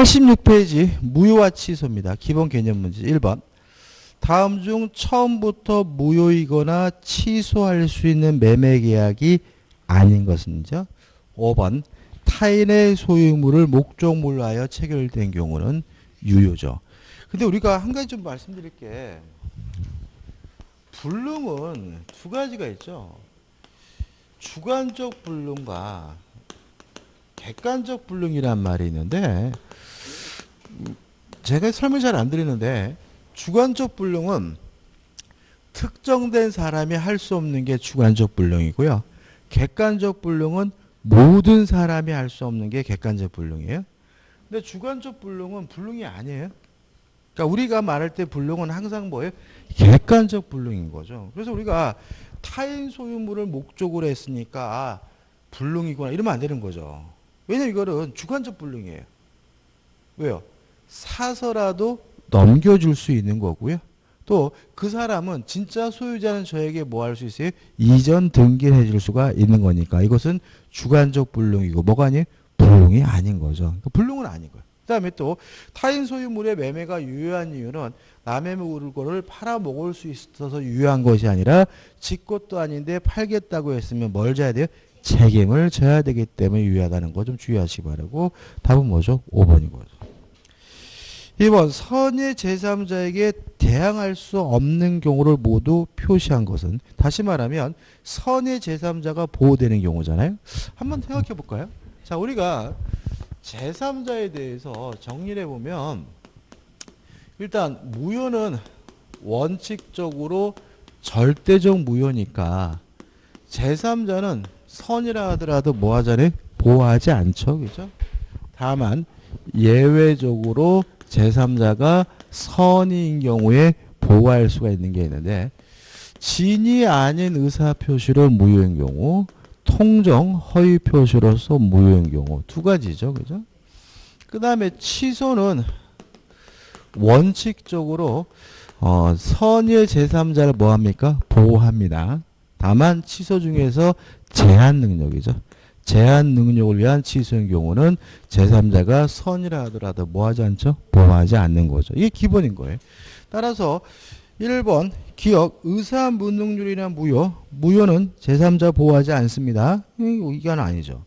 86페이지 무효와 취소입니다. 기본 개념 문제 1번. 다음 중 처음부터 무효이거나 취소할 수 있는 매매 계약이 아닌 것은요. 5번. 타인의 소유물을 목적물로 하여 체결된 경우는 유효죠. 근데 우리가 한 가지 좀 말씀드릴게. 불능은 두 가지가 있죠. 주관적 불능과 객관적 불능이란 말이 있는데, 제가 설명 잘 안 드리는데, 주관적 불능은 특정된 사람이 할 수 없는 게 주관적 불능이고요. 객관적 불능은 모든 사람이 할 수 없는 게 객관적 불능이에요. 근데 주관적 불능은 불능이 아니에요. 그러니까 우리가 말할 때 불능은 항상 뭐예요? 객관적 불능인 거죠. 그래서 우리가 타인 소유물을 목적으로 했으니까 불능이구나 이러면 안 되는 거죠. 왜냐면 이거는 주관적 불능이에요. 왜요? 사서라도 넘겨줄 수 있는 거고요. 또 그 사람은 진짜 소유자는 저에게 뭐 할 수 있어요? 이전 등기를 해줄 수가 있는 거니까 이것은 주관적 불능이고 뭐가 아니에요? 불능이 아닌 거죠. 그러니까 불능은 아닌 거예요. 그 다음에 또 타인 소유물의 매매가 유효한 이유는 남의 물건을 팔아먹을 수 있어서 유효한 것이 아니라 지 것도 아닌데 팔겠다고 했으면 뭘 져야 돼요? 책임을 져야 되기 때문에 유효하다는 거 좀 주의하시기 바라고 답은 뭐죠? 5번인 거죠. 2번 선의 제3자에게 대항할 수 없는 경우를 모두 표시한 것은 다시 말하면 선의 제3자가 보호되는 경우잖아요. 한번 생각해 볼까요? 자, 우리가 제3자에 대해서 정리를 해보면 일단 무효는 원칙적으로 절대적 무효니까 제3자는 선이라 하더라도 뭐 하잖아요? 보호하지 않죠. 그죠? 다만 예외적으로 제3자가 선인 경우에 보호할 수가 있는 게 있는데 진이 아닌 의사표시로 무효인 경우 통정 허위 표시로서 무효인 경우 두 가지죠. 그죠? 그 다음에 취소는 원칙적으로 선의 제3자를 뭐 합니까? 보호합니다. 다만 취소 중에서 제한 능력이죠. 제한 능력을 위한 취소인 경우는 제3자가 선이라 하더라도 뭐 하지 않죠? 보호하지 않는 거죠. 이게 기본인 거예요. 따라서 1번 기억 의사무능률이나 무효. 무효는 제3자 보호하지 않습니다. 이건 아니죠.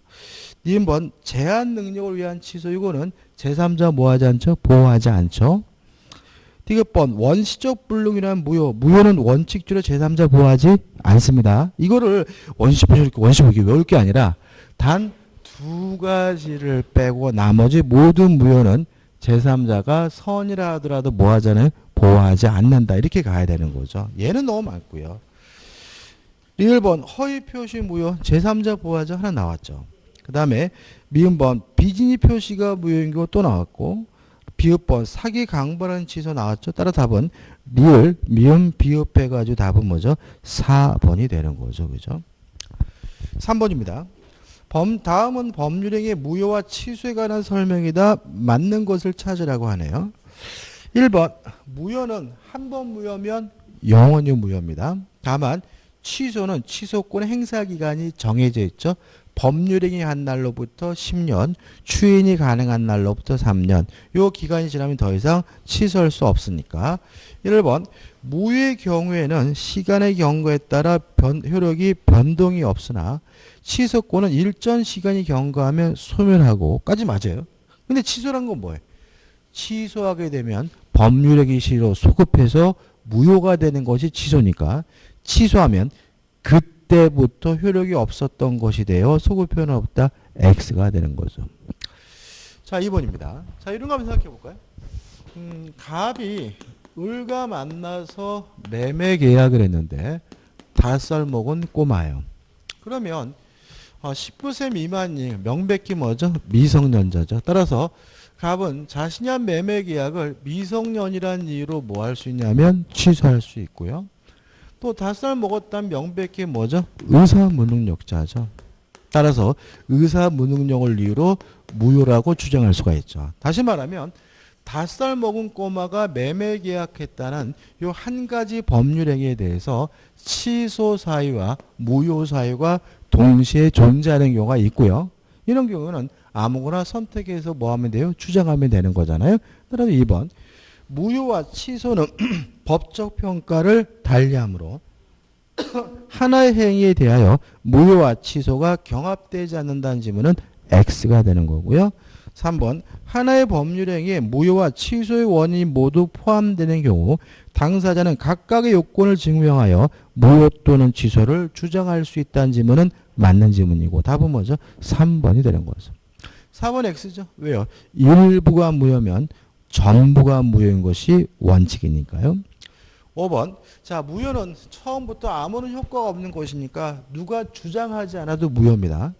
2번 제한 능력을 위한 취소. 이거는 제3자 뭐 하지 않죠? 보호하지 않죠. 디귿번 원시적 불능이란 무효. 무효는 원칙적으로 제3자 보호하지 않습니다. 이거를 원시 보기 외울 게 아니라 단 두 가지를 빼고 나머지 모든 무효는 제3자가 선이라 하더라도 뭐 하잖아요? 보호하지 않는다. 이렇게 가야 되는 거죠. 얘는 너무 많고요. 1번 허위 표시 무효. 제3자 보호하지 하나 나왔죠. 그 다음에 미음번 비진이 표시가 무효인 거 또 나왔고 비읍번 사기 강벌한 취소 나왔죠. 따라 답은 리을 미음 비읍 해가지고 답은 뭐죠? 4번이 되는 거죠. 그죠? 3번입니다. 다음은 법률행위의 무효와 취소에 관한 설명이다. 맞는 것을 찾으라고 하네요. 1번 무효는 한 번 무효면 영원히 무효입니다. 다만 취소는 취소권 행사기간이 정해져 있죠. 법률행위 한 날로부터 10년, 추인이 가능한 날로부터 3년. 요 기간이 지나면 더 이상 취소할 수 없으니까. 1번 무효의 경우에는 시간의 경과에 따라 효력이 변동이 없으나 취소권은 일정 시간이 경과하면 소멸하고까지 맞아요. 근데 취소란 건 뭐예요? 취소하게 되면 법률행위 시로 소급해서 무효가 되는 것이 취소니까 취소하면 그때부터 효력이 없었던 것이 되어 소급표는 없다. X가 되는 거죠. 자, 2번입니다. 자, 이런 거 한번 생각해 볼까요? 갑이 을과 만나서 매매 계약을 했는데 5살 먹은 꼬마예요. 그러면 19세 미만이 명백히 뭐죠? 미성년자죠. 따라서 갑은 자신이 한 매매 계약을 미성년이라는 이유로 뭐 할 수 있냐면 취소할 수 있고요. 또 5살 먹었다면 명백히 뭐죠? 의사무능력자죠. 따라서 의사무능력을 이유로 무효라고 주장할 수가 있죠. 다시 말하면 5살 먹은 꼬마가 매매 계약했다는 이 한 가지 법률행위에 대해서 취소 사유와 무효 사유가 동시에 존재하는 경우가 있고요. 이런 경우는 아무거나 선택해서 뭐 하면 돼요? 주장하면 되는 거잖아요. 따라서 2번 무효와 취소는 법적 평가를 달리하므로 하나의 행위에 대하여 무효와 취소가 경합되지 않는다는 지문은 X가 되는 거고요. 3번 하나의 법률 행위에 무효와 취소의 원인이 모두 포함되는 경우 당사자는 각각의 요건을 증명하여 무효 또는 취소를 주장할 수 있다는 지문은 맞는 지문이고 답은 뭐죠? 3번이 되는 거죠. 4번 X죠. 왜요? 일부가 무효면 전부가 무효인 것이 원칙이니까요. 5번 자 무효는 처음부터 아무런 효과가 없는 것이니까 누가 주장하지 않아도 무효입니다.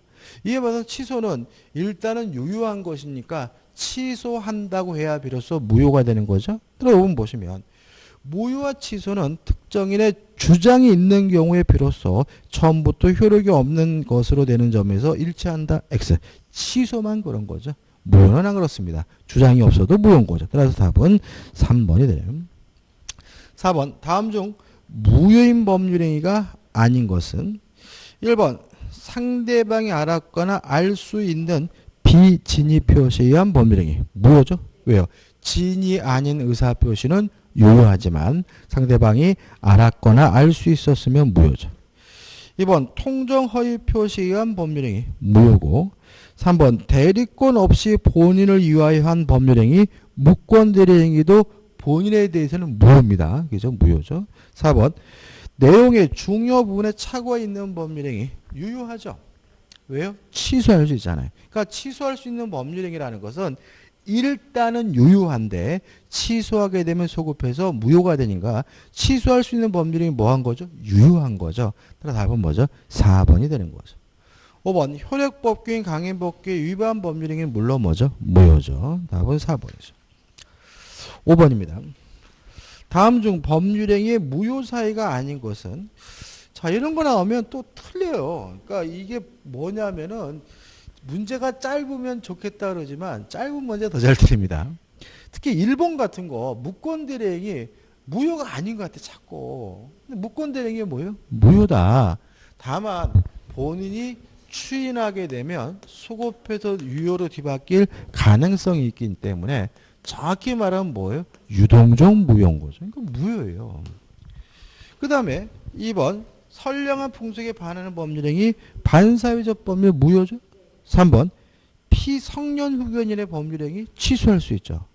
이에 반해서 취소는 일단은 유효한 것이니까 취소한다고 해야 비로소 무효가 되는 거죠. 들어보면 보시면 무효와 취소는 특정인의 주장이 있는 경우에 비로소 처음부터 효력이 없는 것으로 되는 점에서 일치한다. X. 취소만 그런 거죠. 무효는 안 그렇습니다. 주장이 없어도 무효인 거죠. 따라서 답은 3번이 되네요. 4번 다음 중 무효인 법률행위가 아닌 것은 1번 상대방이 알았거나 알 수 있는 비진의 표시에 의한 법률행위. 무효죠. 왜요? 진이 아닌 의사표시는 유효하지만 상대방이 알았거나 알 수 있었으면 무효죠. 2번 통정허위 표시에 의한 법률행위. 무효고 3번 대리권 없이 본인을 위하여 한 법률행위. 무권대리행위도 본인에 대해서는 무효입니다. 그죠? 무효죠. 4번 내용의 중요 부분에 착오가 있는 법률행위. 유효하죠. 왜요? 취소할 수 있잖아요. 그러니까 취소할 수 있는 법률행위라는 것은 일단은 유효한데 취소하게 되면 소급해서 무효가 되니까 취소할 수 있는 법률행위 뭐한 거죠? 유효한 거죠. 따라서 답은 뭐죠? 4번이 되는 거죠. 5번 효력법규인 강행법규의 위반 법률행위는 물론 뭐죠? 무효죠. 답은 4번이죠. 5번입니다. 다음 중 법률행위의 무효 사유가 아닌 것은 자 이런 거 나오면 또 틀려요. 그러니까 이게 뭐냐면은 문제가 짧으면 좋겠다 그러지만 짧은 문제 더 잘 틀립니다. 특히 일본 같은 거 무권대리행위 무효가 아닌 것 같아 자꾸. 근데 무권대리행위 뭐예요? 무효다. 다만 본인이 추인하게 되면 소급해서 유효로 뒤바뀔 가능성이 있기 때문에 정확히 말하면 뭐예요? 유동적 무효인 거죠. 그러니까 무효예요. 그 다음에 2번 선량한 풍속에 반하는 법률행위 반사회적 법률 무효죠. 3번 피성년 후견인의 법률행위 취소할 수 있죠.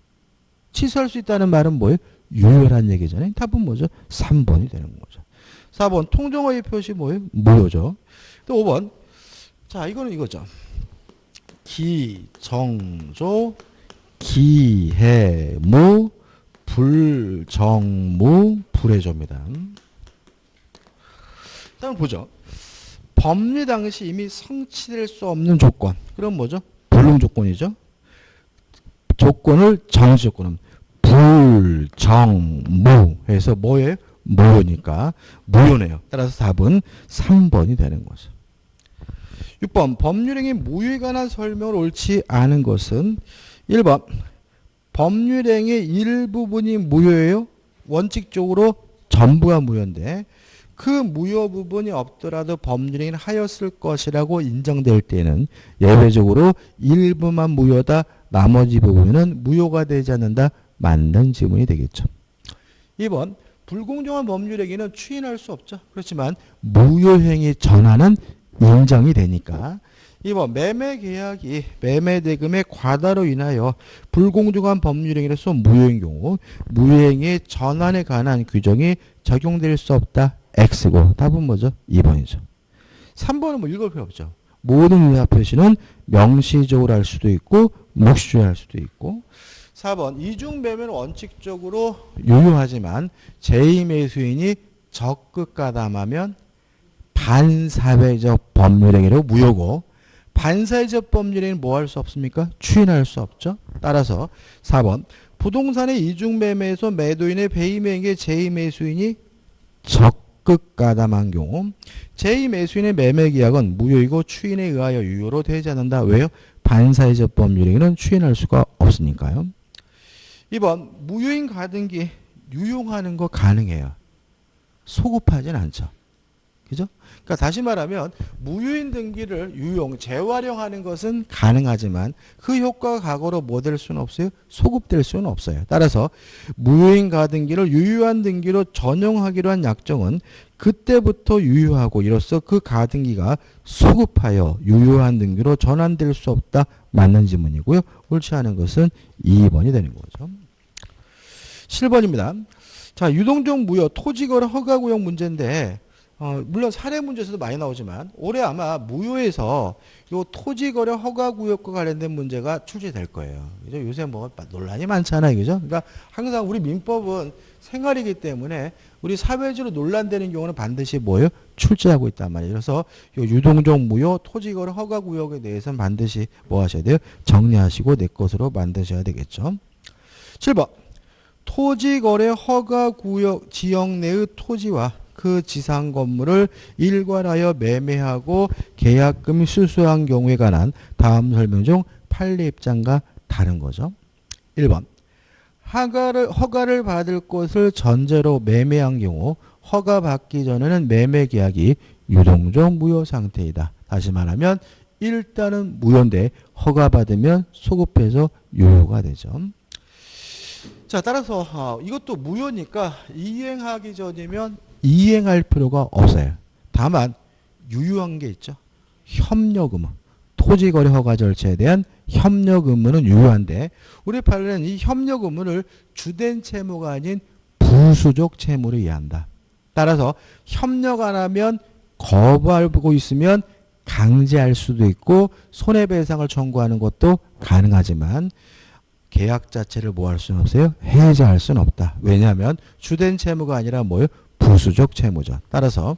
취소할 수 있다는 말은 뭐예요? 유효란 얘기잖아요. 답은 뭐죠? 3번이 되는 거죠. 4번 통정허위 표시 뭐예요? 무효죠. 또 5번 자 이거는 이거죠. 기정조 기해무 불정무 불해조입니다. 일단 보죠. 법리 당시 이미 성취될 수 없는 조건. 그럼 뭐죠? 불능 조건이죠. 조건을 정시 조건은 불정무 해서 뭐예요? 무효니까 무효네요. 따라서 답은 3번이 되는 거죠. 6번 법률행위 무효에 관한 설명을 옳지 않은 것은 1번 법률행위 일부분이 무효예요. 원칙적으로 전부가 무효인데 그 무효 부분이 없더라도 법률행위는 하였을 것이라고 인정될 때는 예외적으로 일부만 무효다. 나머지 부분은 무효가 되지 않는다. 맞는 지문이 되겠죠. 2번 불공정한 법률행위는 추인할 수 없죠. 그렇지만 무효행위 전환은 인정이 되니까 2번 매매계약이 매매대금의 과다로 인하여 불공정한 법률행위로서 무효인 경우 무효행위의 전환에 관한 규정이 적용될 수 없다. X고 답은 뭐죠? 2번이죠. 3번은 뭐 읽을 필요 없죠. 모든 의사표시는 명시적으로 할 수도 있고 묵시적으로 할 수도 있고 4번 이중매매는 원칙적으로 유효하지만 제2매수인이 적극 가담하면 반사회적 법률행위로 무효고 반사회적 법률행위는 뭐 할 수 없습니까? 추인할 수 없죠. 따라서 4번 부동산의 이중매매에서 매도인의 배임행위에 제2매수인이 적극 가담한 경우 제2매수인의 매매계약은 무효이고 추인에 의하여 유효로 되지 않는다. 왜요? 반사회적 법률행위는 추인할 수가 없으니까요. 2번 무효인 가등기 유용하는 거 가능해요. 소급하진 않죠. 그죠? 그러니까 다시 말하면 무효인 등기를 유용, 재활용하는 것은 가능하지만 그 효과가 과거로 뭐 될 수는 없어요? 소급될 수는 없어요. 따라서 무효인 가등기를 유효한 등기로 전용하기로 한 약정은 그때부터 유효하고 이로써 그 가등기가 소급하여 유효한 등기로 전환될 수 없다. 맞는 지문이고요. 옳지 않은 것은 2번이 되는 거죠. 7번입니다. 자, 유동적 무효, 토지거래 허가구역 문제인데 물론 사례 문제에서도 많이 나오지만 올해 아마 무효에서 요 토지거래 허가구역과 관련된 문제가 출제될 거예요. 그죠? 요새 뭐 논란이 많잖아요. 그죠? 그러니까 항상 우리 민법은 생활이기 때문에 우리 사회적으로 논란되는 경우는 반드시 뭐예요? 출제하고 있단 말이에요. 그래서 요 유동적 무효, 토지거래 허가구역에 대해서는 반드시 뭐 하셔야 돼요? 정리하시고 내 것으로 만드셔야 되겠죠. 7번. 토지거래 허가구역 지역 내의 토지와 그 지상 건물을 일괄하여 매매하고 계약금이 수수한 경우에 관한 다음 설명 중 판례 입장과 다른 거죠. 1번. 허가를 받을 것을 전제로 매매한 경우 허가 받기 전에는 매매 계약이 유동적 무효 상태이다. 다시 말하면 일단은 무효인데 허가 받으면 소급해서 유효가 되죠. 자, 따라서 이것도 무효니까 이행하기 전이면 이행할 필요가 없어요. 다만 유효한 게 있죠. 협력 의무. 토지거래 허가 절차에 대한 협력 의무는 유효한데 우리 판례는 이 협력 의무를 주된 채무가 아닌 부수적 채무로 이해한다. 따라서 협력 안 하면 거부하고 있으면 강제할 수도 있고 손해배상을 청구하는 것도 가능하지만 계약 자체를 뭐 할 수는 없어요? 해제할 수는 없다. 왜냐하면 주된 채무가 아니라 뭐예요? 부수적 채무죠. 따라서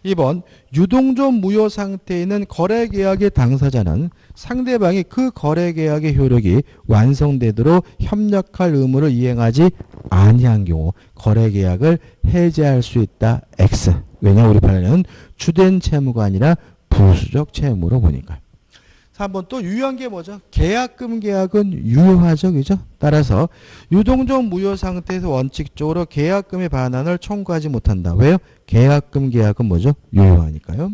2번 유동적 무효 상태에 있는 거래계약의 당사자는 상대방이 그 거래계약의 효력이 완성되도록 협력할 의무를 이행하지 아니한 경우 거래계약을 해제할 수 있다. X. 왜냐 우리 판례는 주된 채무가 아니라 부수적 채무로 보니까. 3번 또 유효한 게 뭐죠? 계약금 계약은 유효하죠. 그죠? 따라서 유동적 무효 상태에서 원칙적으로 계약금의 반환을 청구하지 못한다. 왜요? 계약금 계약은 뭐죠? 유효하니까요.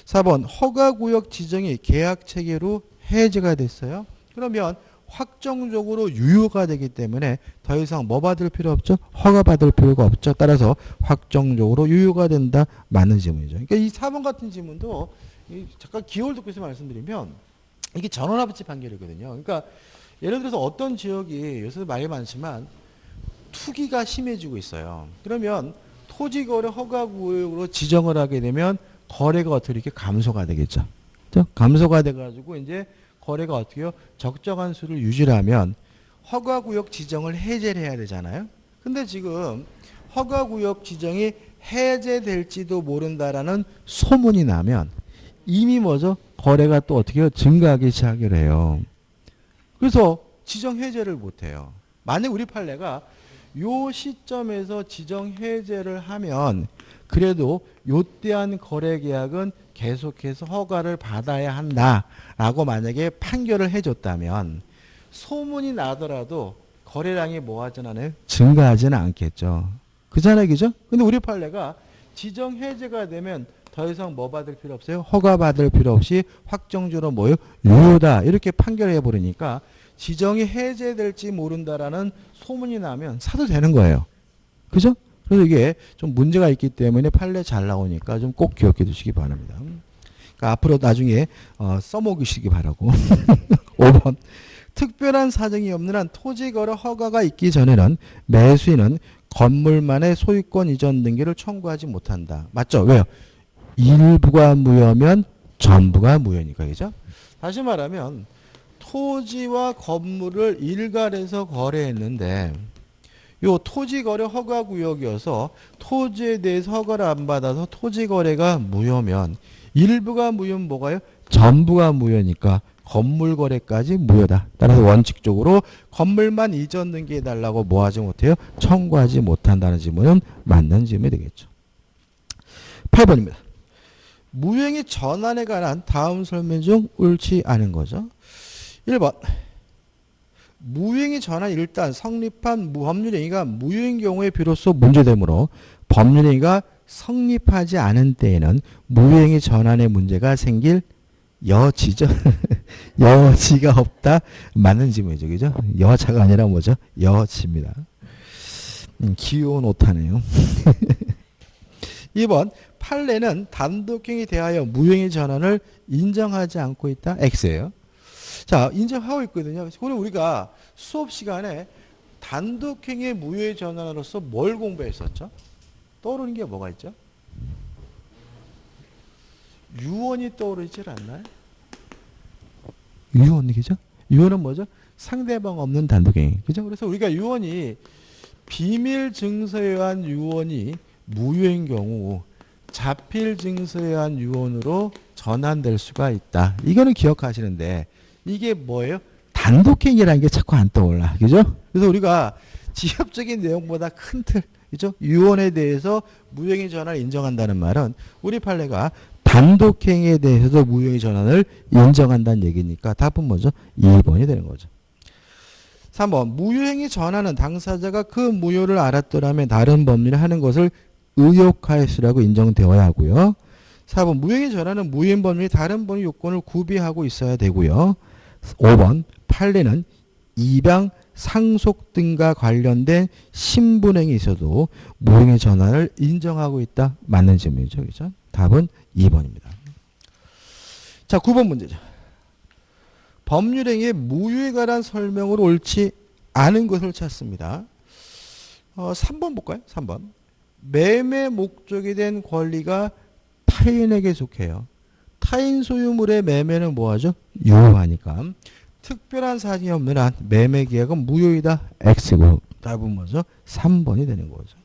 4번 허가구역 지정이 계약체계로 해제가 됐어요. 그러면 확정적으로 유효가 되기 때문에 더 이상 뭐 받을 필요 없죠? 허가 받을 필요가 없죠. 따라서 확정적으로 유효가 된다. 맞는 지문이죠. 그러니까 이 4번 같은 지문도 잠깐 기호를 듣고 있어 말씀드리면 이게 전원합치 판결이거든요. 그러니까 예를 들어서 어떤 지역이 요새도 말이 많지만 투기가 심해지고 있어요. 그러면 토지거래 허가구역으로 지정을 하게 되면 거래가 어떻게 이렇게 감소가 되겠죠. 그렇죠? 감소가 돼가지고 이제 거래가 어떻게요? 적정한 수를 유지하면 허가구역 지정을 해제를 해야 되잖아요. 근데 지금 허가구역 지정이 해제될지도 모른다라는 소문이 나면 이미 뭐죠? 거래가 또 어떻게 해요? 증가하기 시작을 해요. 그래서 지정 해제를 못해요. 만약 우리 판례가 요 시점에서 지정 해제를 하면 그래도 요때한 거래 계약은 계속해서 허가를 받아야 한다라고 만약에 판결을 해줬다면 소문이 나더라도 거래량이 뭐 하진 않아요? 증가하지는 않겠죠. 그잖아요. 그죠? 근데 우리 판례가 지정 해제가 되면 더 이상 뭐 받을 필요 없어요? 허가 받을 필요 없이 확정적으로 뭐요? 유효다. 이렇게 판결해 버리니까 지정이 해제될지 모른다라는 소문이 나면 사도 되는 거예요. 그죠? 그래서 이게 좀 문제가 있기 때문에 판례 잘 나오니까 좀 꼭 기억해 두시기 바랍니다. 그러니까 앞으로 나중에 써먹으시기 바라고. 5번. 특별한 사정이 없는 한 토지거래 허가가 있기 전에는 매수인은 건물만의 소유권 이전 등기를 청구하지 못한다. 맞죠? 왜요? 일부가 무효면 전부가 무효니까. 그죠? 다시 말하면 토지와 건물을 일괄해서 거래했는데 요 토지거래 허가구역이어서 토지에 대해서 허가를 안 받아서 토지거래가 무효면 일부가 무효면 뭐가요? 전부가 무효니까 건물거래까지 무효다. 따라서 원칙적으로 건물만 이전 등기해달라고 뭐 하지 못해요? 청구하지 못한다는 지문은 맞는 지문이 되겠죠. 8번입니다. 무효행위 전환에 관한 다음 설명 중 옳지 않은 거죠. 1번. 무효행위 전환 일단 성립한 무법률 행위가 무효인 경우에 비로소 문제되므로 법률행위가 성립하지 않은 때에는 무효행위 전환의 문제가 생길 여지죠. 여지가 없다. 맞는 지문이죠. 그죠? 여자가 아니라 뭐죠? 여지입니다. 귀여운 오타네요. 2번 판례는 단독행위 대하여 무효행위 전환을 인정하지 않고 있다. X예요. 자, 인정하고 있거든요. 그럼 우리가 수업 시간에 단독행위 무효행위 전환으로서 뭘 공부했었죠? 떠오르는 게 뭐가 있죠? 유언이 떠오르지 않나요? 유언이죠? 유언은 뭐죠? 상대방 없는 단독행위. 그죠? 그래서 우리가 유언이 비밀 증서에 의한 유언이 무효인 경우 자필 증서에 의한 유언으로 전환될 수가 있다. 이거는 기억하시는데 이게 뭐예요? 단독행위라는 게 자꾸 안 떠올라. 그죠? 그래서 우리가 지엽적인 내용보다 큰 틀, 그죠? 유언에 대해서 무효행위 전환을 인정한다는 말은 우리 판례가 단독행위에 대해서도 무효행위 전환을 인정한다는 얘기니까 답은 뭐죠? 2번이 되는 거죠. 3번 무효행위 전환은 당사자가 그 무효를 알았더라면 다른 법률을 하는 것을 의혹하였으라고 인정되어야 하고요. 4번 무효행위 전환은 무효인 법률이 다른 법률 요건을 구비하고 있어야 되고요. 5번 판례는 입양, 상속 등과 관련된 신분행위 있어도 무효행위 전환을 인정하고 있다. 맞는 질문이죠. 그죠? 답은 2번입니다. 자, 9번 문제죠. 법률행위의 무효에 관한 설명으로 옳지 않은 것을 찾습니다. 3번 볼까요? 3번. 매매 목적이 된 권리가 타인에게 속해요. 타인 소유물의 매매는 뭐하죠? 유효하니까. 특별한 사정이 없는 한 매매 계약은 무효이다. X고 답은 뭐죠? 3번이 되는 거죠.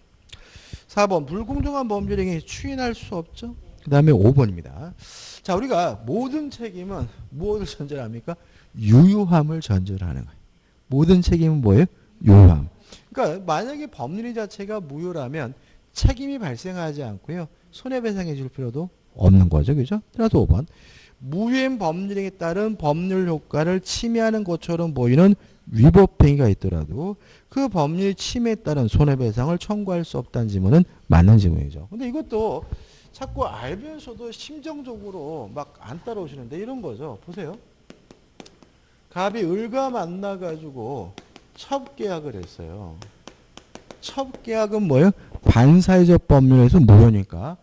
4번 불공정한 법률행위 추인할 수 없죠. 그 다음에 5번입니다. 자, 우리가 모든 책임은 무엇을 전제합니까? 유효함을 전제하는 거예요. 모든 책임은 뭐예요? 유효함. 그러니까 만약에 법률이 자체가 무효라면 책임이 발생하지 않고요. 손해배상해 줄 필요도 없는 거죠. 그죠? 따라서 5번. 무효인 법률행위에 따른 법률 효과를 침해하는 것처럼 보이는 위법행위가 있더라도 그 법률 침해에 따른 손해배상을 청구할 수 없다는 지문은 맞는 지문이죠. 근데 이것도 자꾸 알면서도 심정적으로 막 안 따라오시는데 이런 거죠. 보세요. 갑이 을과 만나가지고 첩계약을 했어요. 첩계약은 뭐예요? 반사회적 법률에서 무효니까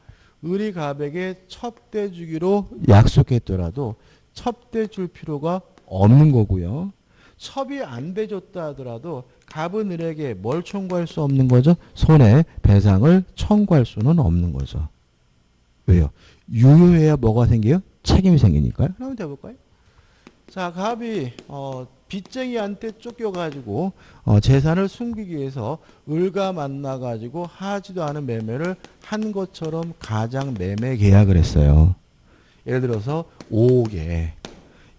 을이 갑에게 첩대 주기로 약속했더라도 첩대 줄 필요가 없는 거고요. 첩이 안 돼줬다 하더라도 갑은 을에게 뭘 청구할 수 없는 거죠? 손해배상을 청구할 수는 없는 거죠. 왜요? 유효해야 뭐가 생겨요? 책임이 생기니까요. 한번 해볼까요? 자, 갑이 빚쟁이한테 쫓겨가지고 재산을 숨기기 위해서 을과 만나가지고 하지도 않은 매매를 한 것처럼 가장 매매 계약을 했어요. 예를 들어서 5억에.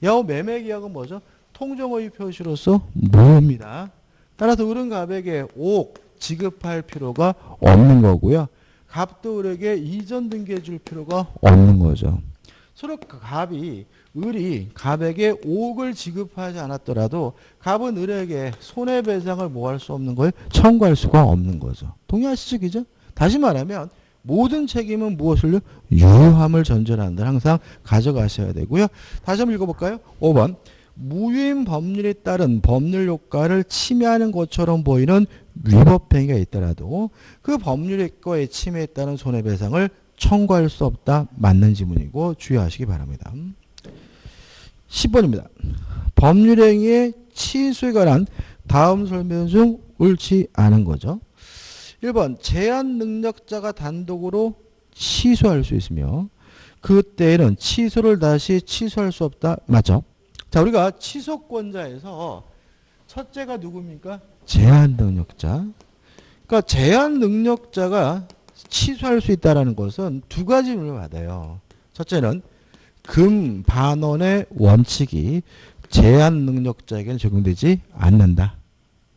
야, 매매 계약은 뭐죠? 통정허위 표시로서 무효입니다. 따라서 을은 갑에게 5억 지급할 필요가 없는 거고요. 갑도 을에게 이전 등기해 줄 필요가 없는 거죠. 서로 을이 갑에게 5억을 지급하지 않았더라도 갑은 을에게 손해배상을 뭐 할 수 없는 거예요? 청구할 수가 없는 거죠. 동의하시죠? 그죠? 다시 말하면 모든 책임은 무엇을요? 유효함을 전제로 한다. 항상 가져가셔야 되고요. 다시 한번 읽어볼까요? 5번. 무효인 법률에 따른 법률 효과를 침해하는 것처럼 보이는 위법행위가 있더라도 그 법률 효과에 침해에 따른 손해배상을 청구할 수 없다. 맞는 지문이고 주의하시기 바랍니다. 10번입니다. 법률행위의 취소에 관한 다음 설명 중 옳지 않은 거죠. 1번 제한 능력자가 단독으로 취소할 수 있으며 그때에는 취소를 다시 취소할 수 없다. 맞죠? 자, 우리가 취소권자에서 첫째가 누굽니까? 제한 능력자. 그러니까 제한 능력자가 취소할 수 있다는 것은 두 가지 의미를 받아요. 첫째는 금반원의 원칙이 제한 능력자에게는 적용되지 않는다.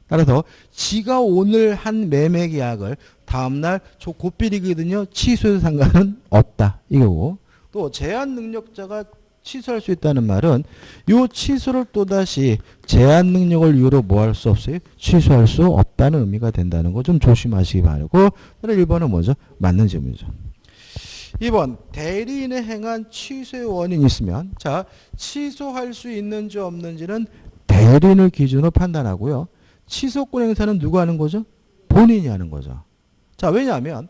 따라서 지가 오늘 한 매매 계약을 다음날 저 고필이거든요. 취소해도 상관은 없다. 이거고 또 제한 능력자가 취소할 수 있다는 말은 요 취소를 또다시 제한 능력을 이유로 뭐 할 수 없어요? 취소할 수 없다는 의미가 된다는 거 좀 조심하시기 바라고. 1번은 뭐죠? 맞는 질문이죠. 2번 대리인의 행한 취소의 원인이 있으면 자 취소할 수 있는지 없는지는 대리인을 기준으로 판단하고요. 취소권 행사는 누가 하는 거죠? 본인이 하는 거죠. 자 왜냐하면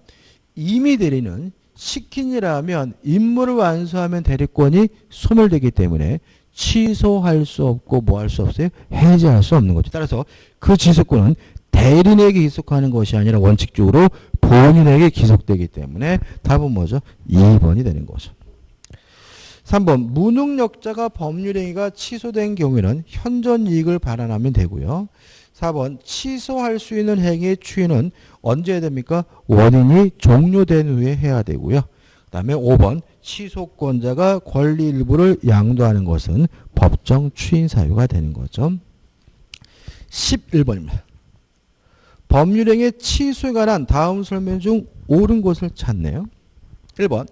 임의 대리는 시킨 일하면 임무를 완수하면 대리권이 소멸되기 때문에 취소할 수 없고 뭐 할 수 없어요? 해제할 수 없는 거죠. 따라서 그 지속권은 대리인에게 기속하는 것이 아니라 원칙적으로 본인에게 기속되기 때문에 답은 뭐죠? 2번이 되는 거죠. 3번 무능력자가 법률행위가 취소된 경우에는 현존이익을 발환하면 되고요. 4번 취소할 수 있는 행위의 추인은 언제 해야 됩니까? 원인이 종료된 후에 해야 되고요. 그 다음에 5번 취소권자가 권리 일부를 양도하는 것은 법정 추인 사유가 되는 거죠. 11번입니다. 법률행위 취소에 관한 다음 설명 중 옳은 것을 찾네요. 1번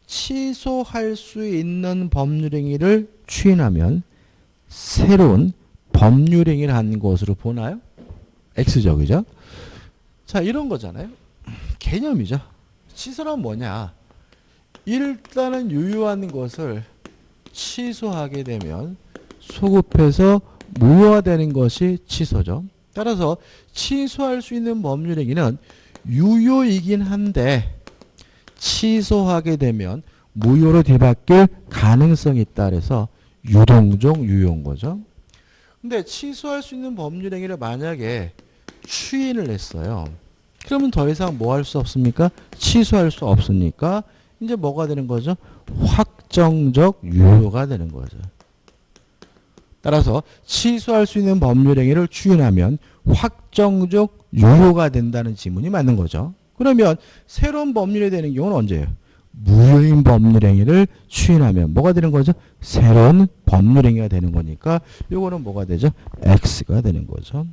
취소할 수 있는 법률행위를 추인하면 새로운 법률행위를 한 것으로 보나요? X죠. 그죠? 자 이런 거잖아요. 개념이죠. 취소란 뭐냐. 일단은 유효한 것을 취소하게 되면 소급해서 무효화되는 것이 취소죠. 따라서 취소할 수 있는 법률행위는 유효이긴 한데 취소하게 되면 무효로 뒤바뀔 가능성이 있다 그래서 유동적 유효인 거죠. 근데 취소할 수 있는 법률행위를 만약에 추인을 했어요. 그러면 더 이상 뭐 할 수 없습니까? 취소할 수 없으니까 이제 뭐가 되는 거죠? 확정적 유효가 되는 거죠. 따라서 취소할 수 있는 법률행위를 추인하면 확정적 유효가 된다는 지문이 맞는 거죠. 그러면 새로운 법률이 되는 경우는 언제예요? 무효인 법률행위를 추인하면 뭐가 되는 거죠? 새로운 법률행위가 되는 거니까 이거는 뭐가 되죠? X가 되는 거죠.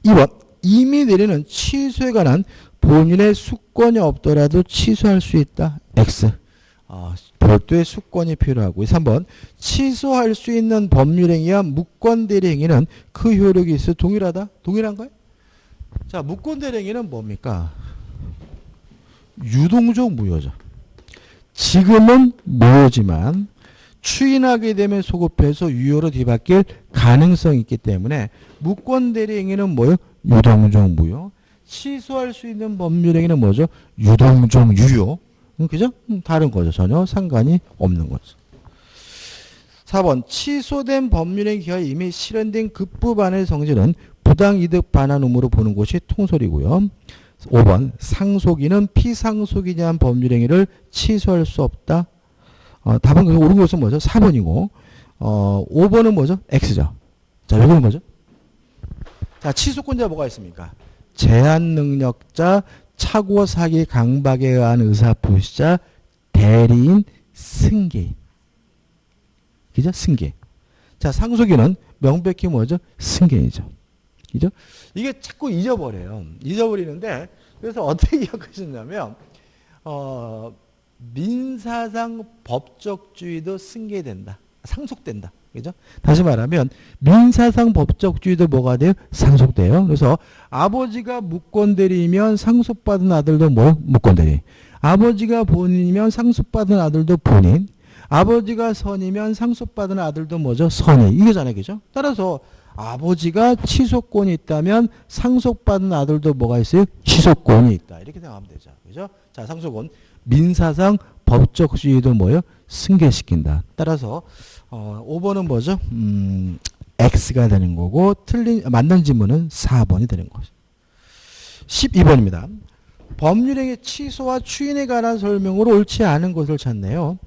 2번 임의 내리는 취소에 관한 본인의 수권이 없더라도 취소할 수 있다. X. 별도의 수권이 필요하고 3번 취소할 수 있는 법률행위와 무권대리행위는 그 효력이 있어 동일하다? 동일한가요? 자 무권대리행위는 뭡니까? 유동적 무효죠. 지금은 무효지만 추인하게 되면 소급해서 유효로 뒤바뀔 가능성이 있기 때문에 무권대리행위는 뭐예요? 유동적 무효. 취소할 수 있는 법률행위는 뭐죠? 유동적 유효. 그죠? 다른 거죠. 전혀 상관이 없는 거죠. 4번 취소된 법률행위 기하에 이미 실현된 급부반의 성질은 부당이득 반환 의무로 보는 것이 통설이고요. 5번 상속인은 피상속인이 한 법률행위를 취소할 수 없다. 답은 옳은 것은 뭐죠? 4번이고 5번은 뭐죠? X죠. 자, 왜 그런 거죠? 자, 취소권자가 뭐가 있습니까? 제한 능력자, 착오 사기 강박에 의한 의사표시자, 대리인, 승계인. 그죠? 승계. 자, 상속인은 명백히 뭐죠? 승계인이죠. 그죠? 이게 자꾸 잊어버려요. 잊어버리는데, 그래서 어떻게 기억하셨냐면, 민사상 법적주의도 승계된다. 상속된다. 그죠? 다시 말하면, 민사상 법적주의도 뭐가 돼요? 상속돼요. 그래서 아버지가 무권대리이면 상속받은 아들도 뭐? 무권대리. 아버지가 본인이면 상속받은 아들도 본인. 아버지가 선이면 상속받은 아들도 뭐죠? 선이. 이거잖아요. 그죠? 따라서 아버지가 취소권이 있다면 상속받은 아들도 뭐가 있어요? 취소권이 있다. 이렇게 생각하면 되죠. 그죠? 자, 상속은 민사상 법적주의도 뭐예요? 승계시킨다. 따라서 5번은 뭐죠? X가 되는 거고 맞는 지문은 4번이 되는 거죠. 12번입니다. 법률행위 취소와 추인에 관한 설명으로 옳지 않은 것을 찾네요.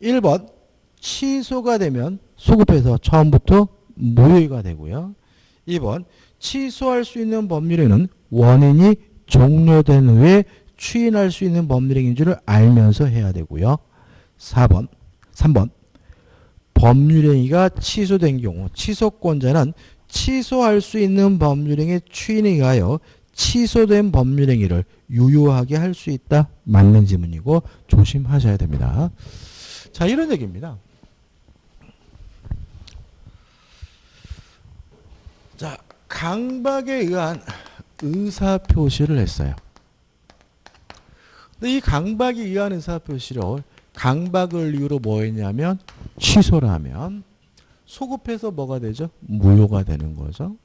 1번 취소가 되면 소급해서 처음부터 무효가 되고요. 2번 취소할 수 있는 법률행위는 원인이 종료된 후에 추인할 수 있는 법률행위인 줄을 알면서 해야 되고요. 3번 법률행위가 취소된 경우 취소권자는 취소할 수 있는 법률행위 추인에 의하여 취소된 법률행위를 유효하게 할 수 있다. 맞는 지문이고 조심하셔야 됩니다. 자, 이런 얘기입니다. 자, 강박에 의한 의사표시를 했어요. 근데 이 강박에 의한 의사표시를 강박을 이유로 뭐 했냐면 취소를 하면 소급해서 뭐가 되죠? 무효가 되는 거죠.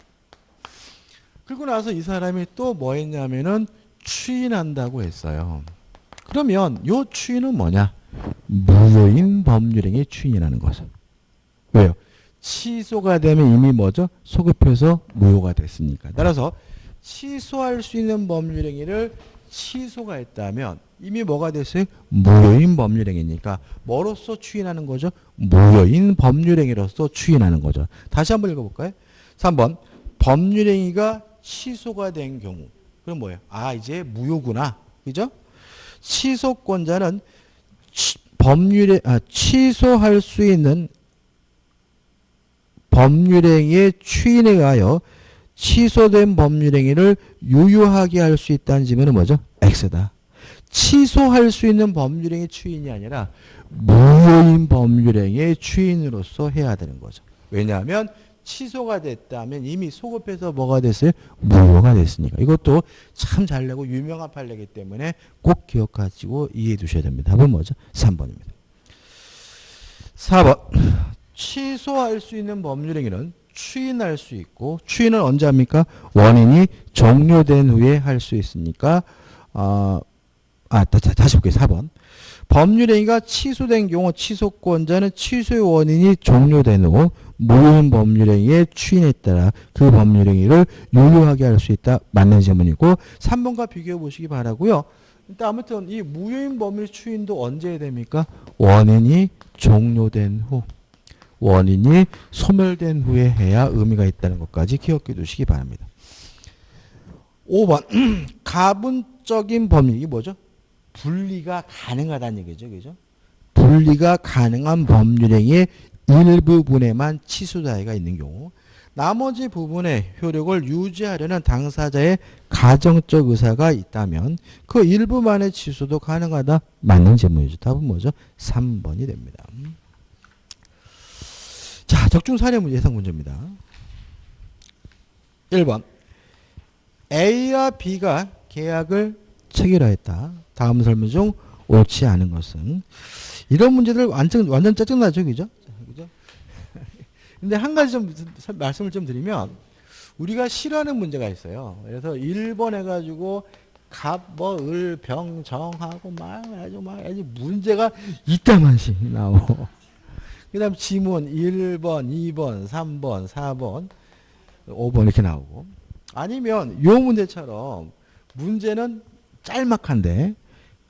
그리고 나서 이 사람이 또 뭐 했냐면은 추인한다고 했어요. 그러면 요 추인은 뭐냐? 무효인 법률행위 추인이라는 거죠. 왜요? 취소가 되면 이미 뭐죠? 소급해서 무효가 됐으니까. 따라서 취소할 수 있는 법률행위를 취소가 했다면 이미 뭐가 됐어요? 무효인 법률행위니까 뭐로서 추인하는 거죠? 무효인 법률행위로서 추인하는 거죠. 다시 한번 읽어볼까요? 3번 법률행위가 취소가 된 경우 그럼 뭐예요? 아, 이제 무효구나. 그죠? 취소권자는 취소할 수 있는 법률행위의 추인에 의하여 취소된 법률행위를 유효하게 할 수 있다는 지문은 뭐죠? X다. 취소할 수 있는 법률행위 추인이 아니라 무효인 법률행위의 추인으로서 해야 되는 거죠. 왜냐하면 취소가 됐다면 이미 소급해서 뭐가 됐어요? 무효가 됐으니까. 이것도 참 잘 내고 유명한 판례이기 때문에 꼭 기억하시고 이해해 두셔야 됩니다. 답은 뭐죠? 3번입니다. 4번 취소할 수 있는 법률행위는 추인할 수 있고 추인은 언제 합니까? 원인이 종료된 후에 할 수 있으니까 다시 볼게요. 4번 법률행위가 취소된 경우 취소권자는 취소의 원인이 종료된 후 무효인 법률행위의 추인에 따라 그 법률행위를 유효하게 할 수 있다. 맞는 질문이고 3번과 비교해 보시기 바라고요. 일단 아무튼 이 무효인 법률 추인도 언제 해야 됩니까? 원인이 종료된 후. 원인이 소멸된 후에 해야 의미가 있다는 것까지 기억해 두시기 바랍니다. 5번 가분적인 법률 이게 뭐죠? 분리가 가능하다는 얘기죠. 그죠? 분리가 가능한 법률행위의 일부분에만 취소자해가 있는 경우 나머지 부분의 효력을 유지하려는 당사자의 가정적 의사가 있다면 그 일부만의 취소도 가능하다. 맞는 질문이죠. 답은 뭐죠? 3번이 됩니다. 자, 적중 사례 문제 예상 문제입니다. 1번 A와 B가 계약을 체결하였다. 다음 설명 중 옳지 않은 것은 이런 문제들 완전 짜증나죠. 그죠? 근데 한 가지 좀 말씀을 좀 드리면 우리가 싫어하는 문제가 있어요. 그래서 1번 해가지고 갑을 병정하고 아주 문제가 이따만씩 나오고 그 다음 지문 1번, 2번, 3번, 4번, 5번 이렇게 나오고 아니면 이 문제처럼 문제는 짤막한데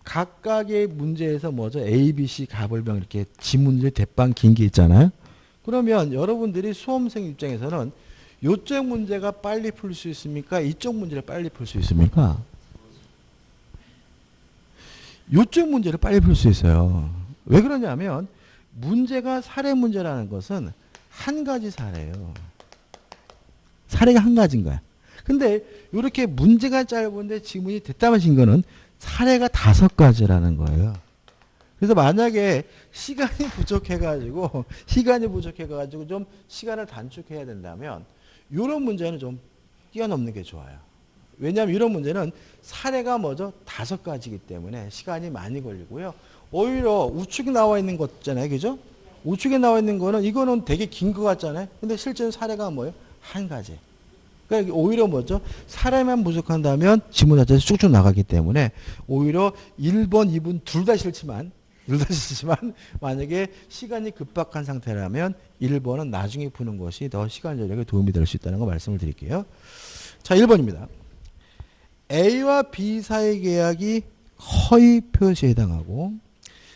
각각의 문제에서 뭐죠? A, B, C, 갑을병 이렇게 지문들 대빵 긴 게 있잖아요. 그러면 여러분들이 수험생 입장에서는 이쪽 문제가 빨리 풀 수 있습니까? 이쪽 문제를 빨리 풀 수 있습니까? 이쪽 문제를 빨리 풀 수 있어요. 왜 그러냐면 문제가 사례 문제라는 것은 한 가지 사례예요. 사례가 한 가지인 거야. 근데 이렇게 문제가 짧은데 지문이 됐다마신 거는 사례가 5가지라는 거예요. 그래서 만약에 시간이 부족해가지고 좀 시간을 단축해야 된다면 이런 문제는 좀 뛰어넘는 게 좋아요. 왜냐하면 이런 문제는 사례가 뭐죠? 5가지이기 때문에 시간이 많이 걸리고요. 오히려 우측에 나와 있는 것 있잖아요. 그죠? 우측에 나와 있는 거는 이거는 되게 긴 것 같잖아요. 근데 실제로 사례가 뭐예요? 한 가지. 그러니까 오히려 뭐죠? 사례만 부족한다면 지문 자체에서 쭉쭉 나가기 때문에 오히려 1번, 2번 둘 다 싫지만 만약에 시간이 급박한 상태라면 1번은 나중에 푸는 것이 더 시간 절약에 도움이 될 수 있다는 거 말씀을 드릴게요. 자, 1번입니다. A와 B 사이 계약이 허위 표시에 해당하고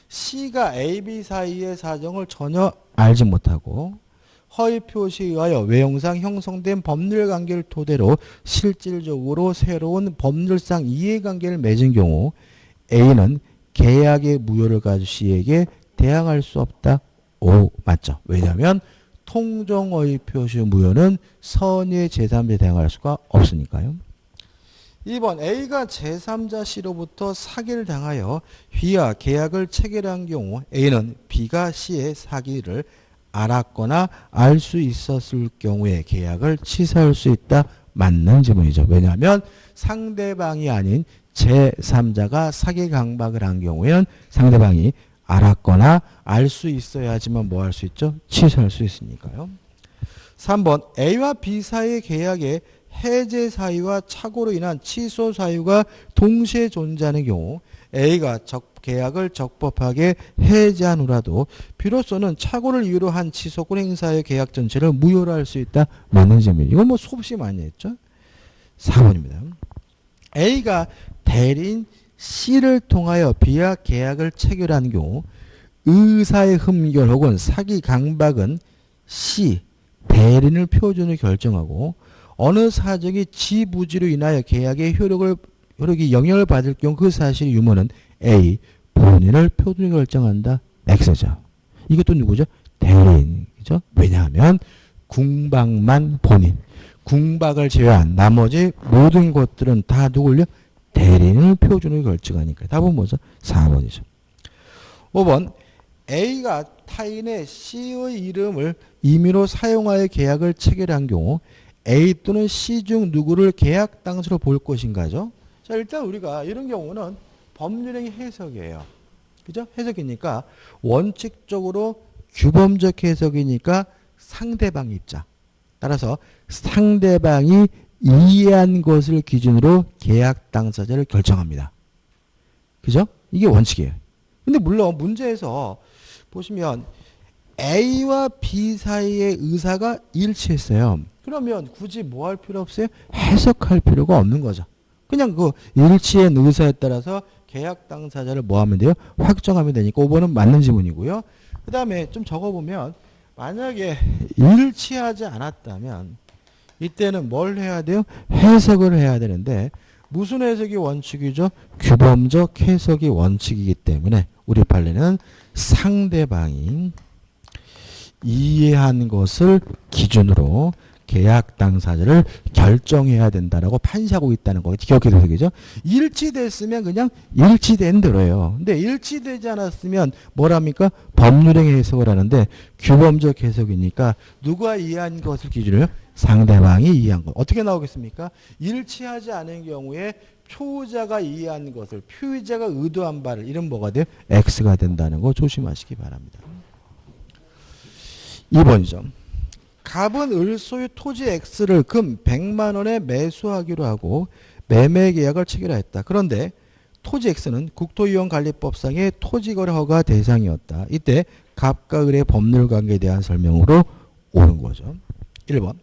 C가 A, B 사이의 사정을 전혀 알지 못하고 허위 표시에 의하여 외형상 형성된 법률관계를 토대로 실질적으로 새로운 법률상 이해관계를 맺은 경우 A는 계약의 무효를 가지고 C에게 대항할 수 없다. 오, 맞죠. 왜냐하면 통정허위 표시 무효는 선의의 제3자에 대항할 수가 없으니까요. 2번 A가 제3자 C로부터 사기를 당하여 B와 계약을 체결한 경우 A는 B가 C의 사기를 알았거나 알 수 있었을 경우에 계약을 취소할 수 있다. 맞는 지문이죠. 왜냐하면 상대방이 아닌 제3자가 사기 강박을 한 경우에는 상대방이 알았거나 알 수 있어야지만 뭐 할 수 있죠? 취소할 수 있으니까요. 3번 A와 B 사이의 계약에 해제 사유와 착오로 인한 취소 사유가 동시에 존재하는 경우 A가 계약을 적법하게 해제한 후라도 비로소는 착오를 이유로 한 취소권 행사의 계약 전체를 무효로 할 수 있다. 맞는 질문. 이건 뭐 수없이 많이 했죠. 4번입니다. A가 대리인 C를 통하여 B와 계약을 체결한 경우 의사의 흠결 혹은 사기 강박은 C, 대리인을 표준으로 결정하고 어느 사정이 지부지로 인하여 계약의 효력이 영향을 받을 경우 그 사실의 유무는 A, 본인을 표준으로 결정한다. X죠. 이것도 누구죠? 대리인이죠. 왜냐하면 궁박만 본인. 궁박을 제외한 나머지 모든 것들은 다 누굴요? 대리인을 표준으로 결정하니까. 답은 뭐죠? 4번이죠. 5번 A가 타인의 C의 이름을 임의로 사용하여 계약을 체결한 경우 A 또는 C 중 누구를 계약 당사로 볼 것인가죠? 자, 일단 우리가 이런 경우는 법률행위 해석이에요. 그죠? 해석이니까 원칙적으로 규범적 해석이니까 상대방 입장. 따라서 상대방이 이해한 것을 기준으로 계약 당사자를 결정합니다. 그죠? 이게 원칙이에요. 근데 물론 문제에서 보시면 A와 B 사이의 의사가 일치했어요. 그러면 굳이 뭐 할 필요 없어요? 해석할 필요가 없는 거죠. 그냥 그 일치한 의사에 따라서 계약 당사자를 뭐 하면 돼요? 확정하면 되니까 5번은 맞는 지문이고요. 그 다음에 좀 적어보면 만약에 일치하지 않았다면 이때는 뭘 해야 돼요? 해석을 해야 되는데 무슨 해석이 원칙이죠? 규범적 해석이 원칙이기 때문에 우리 판례는 상대방이 이해한 것을 기준으로 계약 당사자를 결정해야 된다라고 판시하고 있다는 거 기억해서 되겠죠? 일치됐으면 그냥 일치된 대로예요. 근데 일치되지 않았으면 뭐랍니까? 법률행위 해석을 하는데 규범적 해석이니까 누가 이해한 것을 기준으로 상대방이 이해한 것. 어떻게 나오겠습니까? 일치하지 않은 경우에 표자가 이해한 것을 피의자가 의도한 바를 이런 뭐가 돼요? X가 된다는 거 조심하시기 바랍니다. 2번이죠. 갑은 을 소유 토지 X를 금 100만 원에 매수하기로 하고 매매 계약을 체결하였다. 그런데 토지 X는 국토이용관리법상의 토지거래 허가 대상이었다. 이때 갑과 을의 법률 관계에 대한 설명으로 오는 거죠. 1번.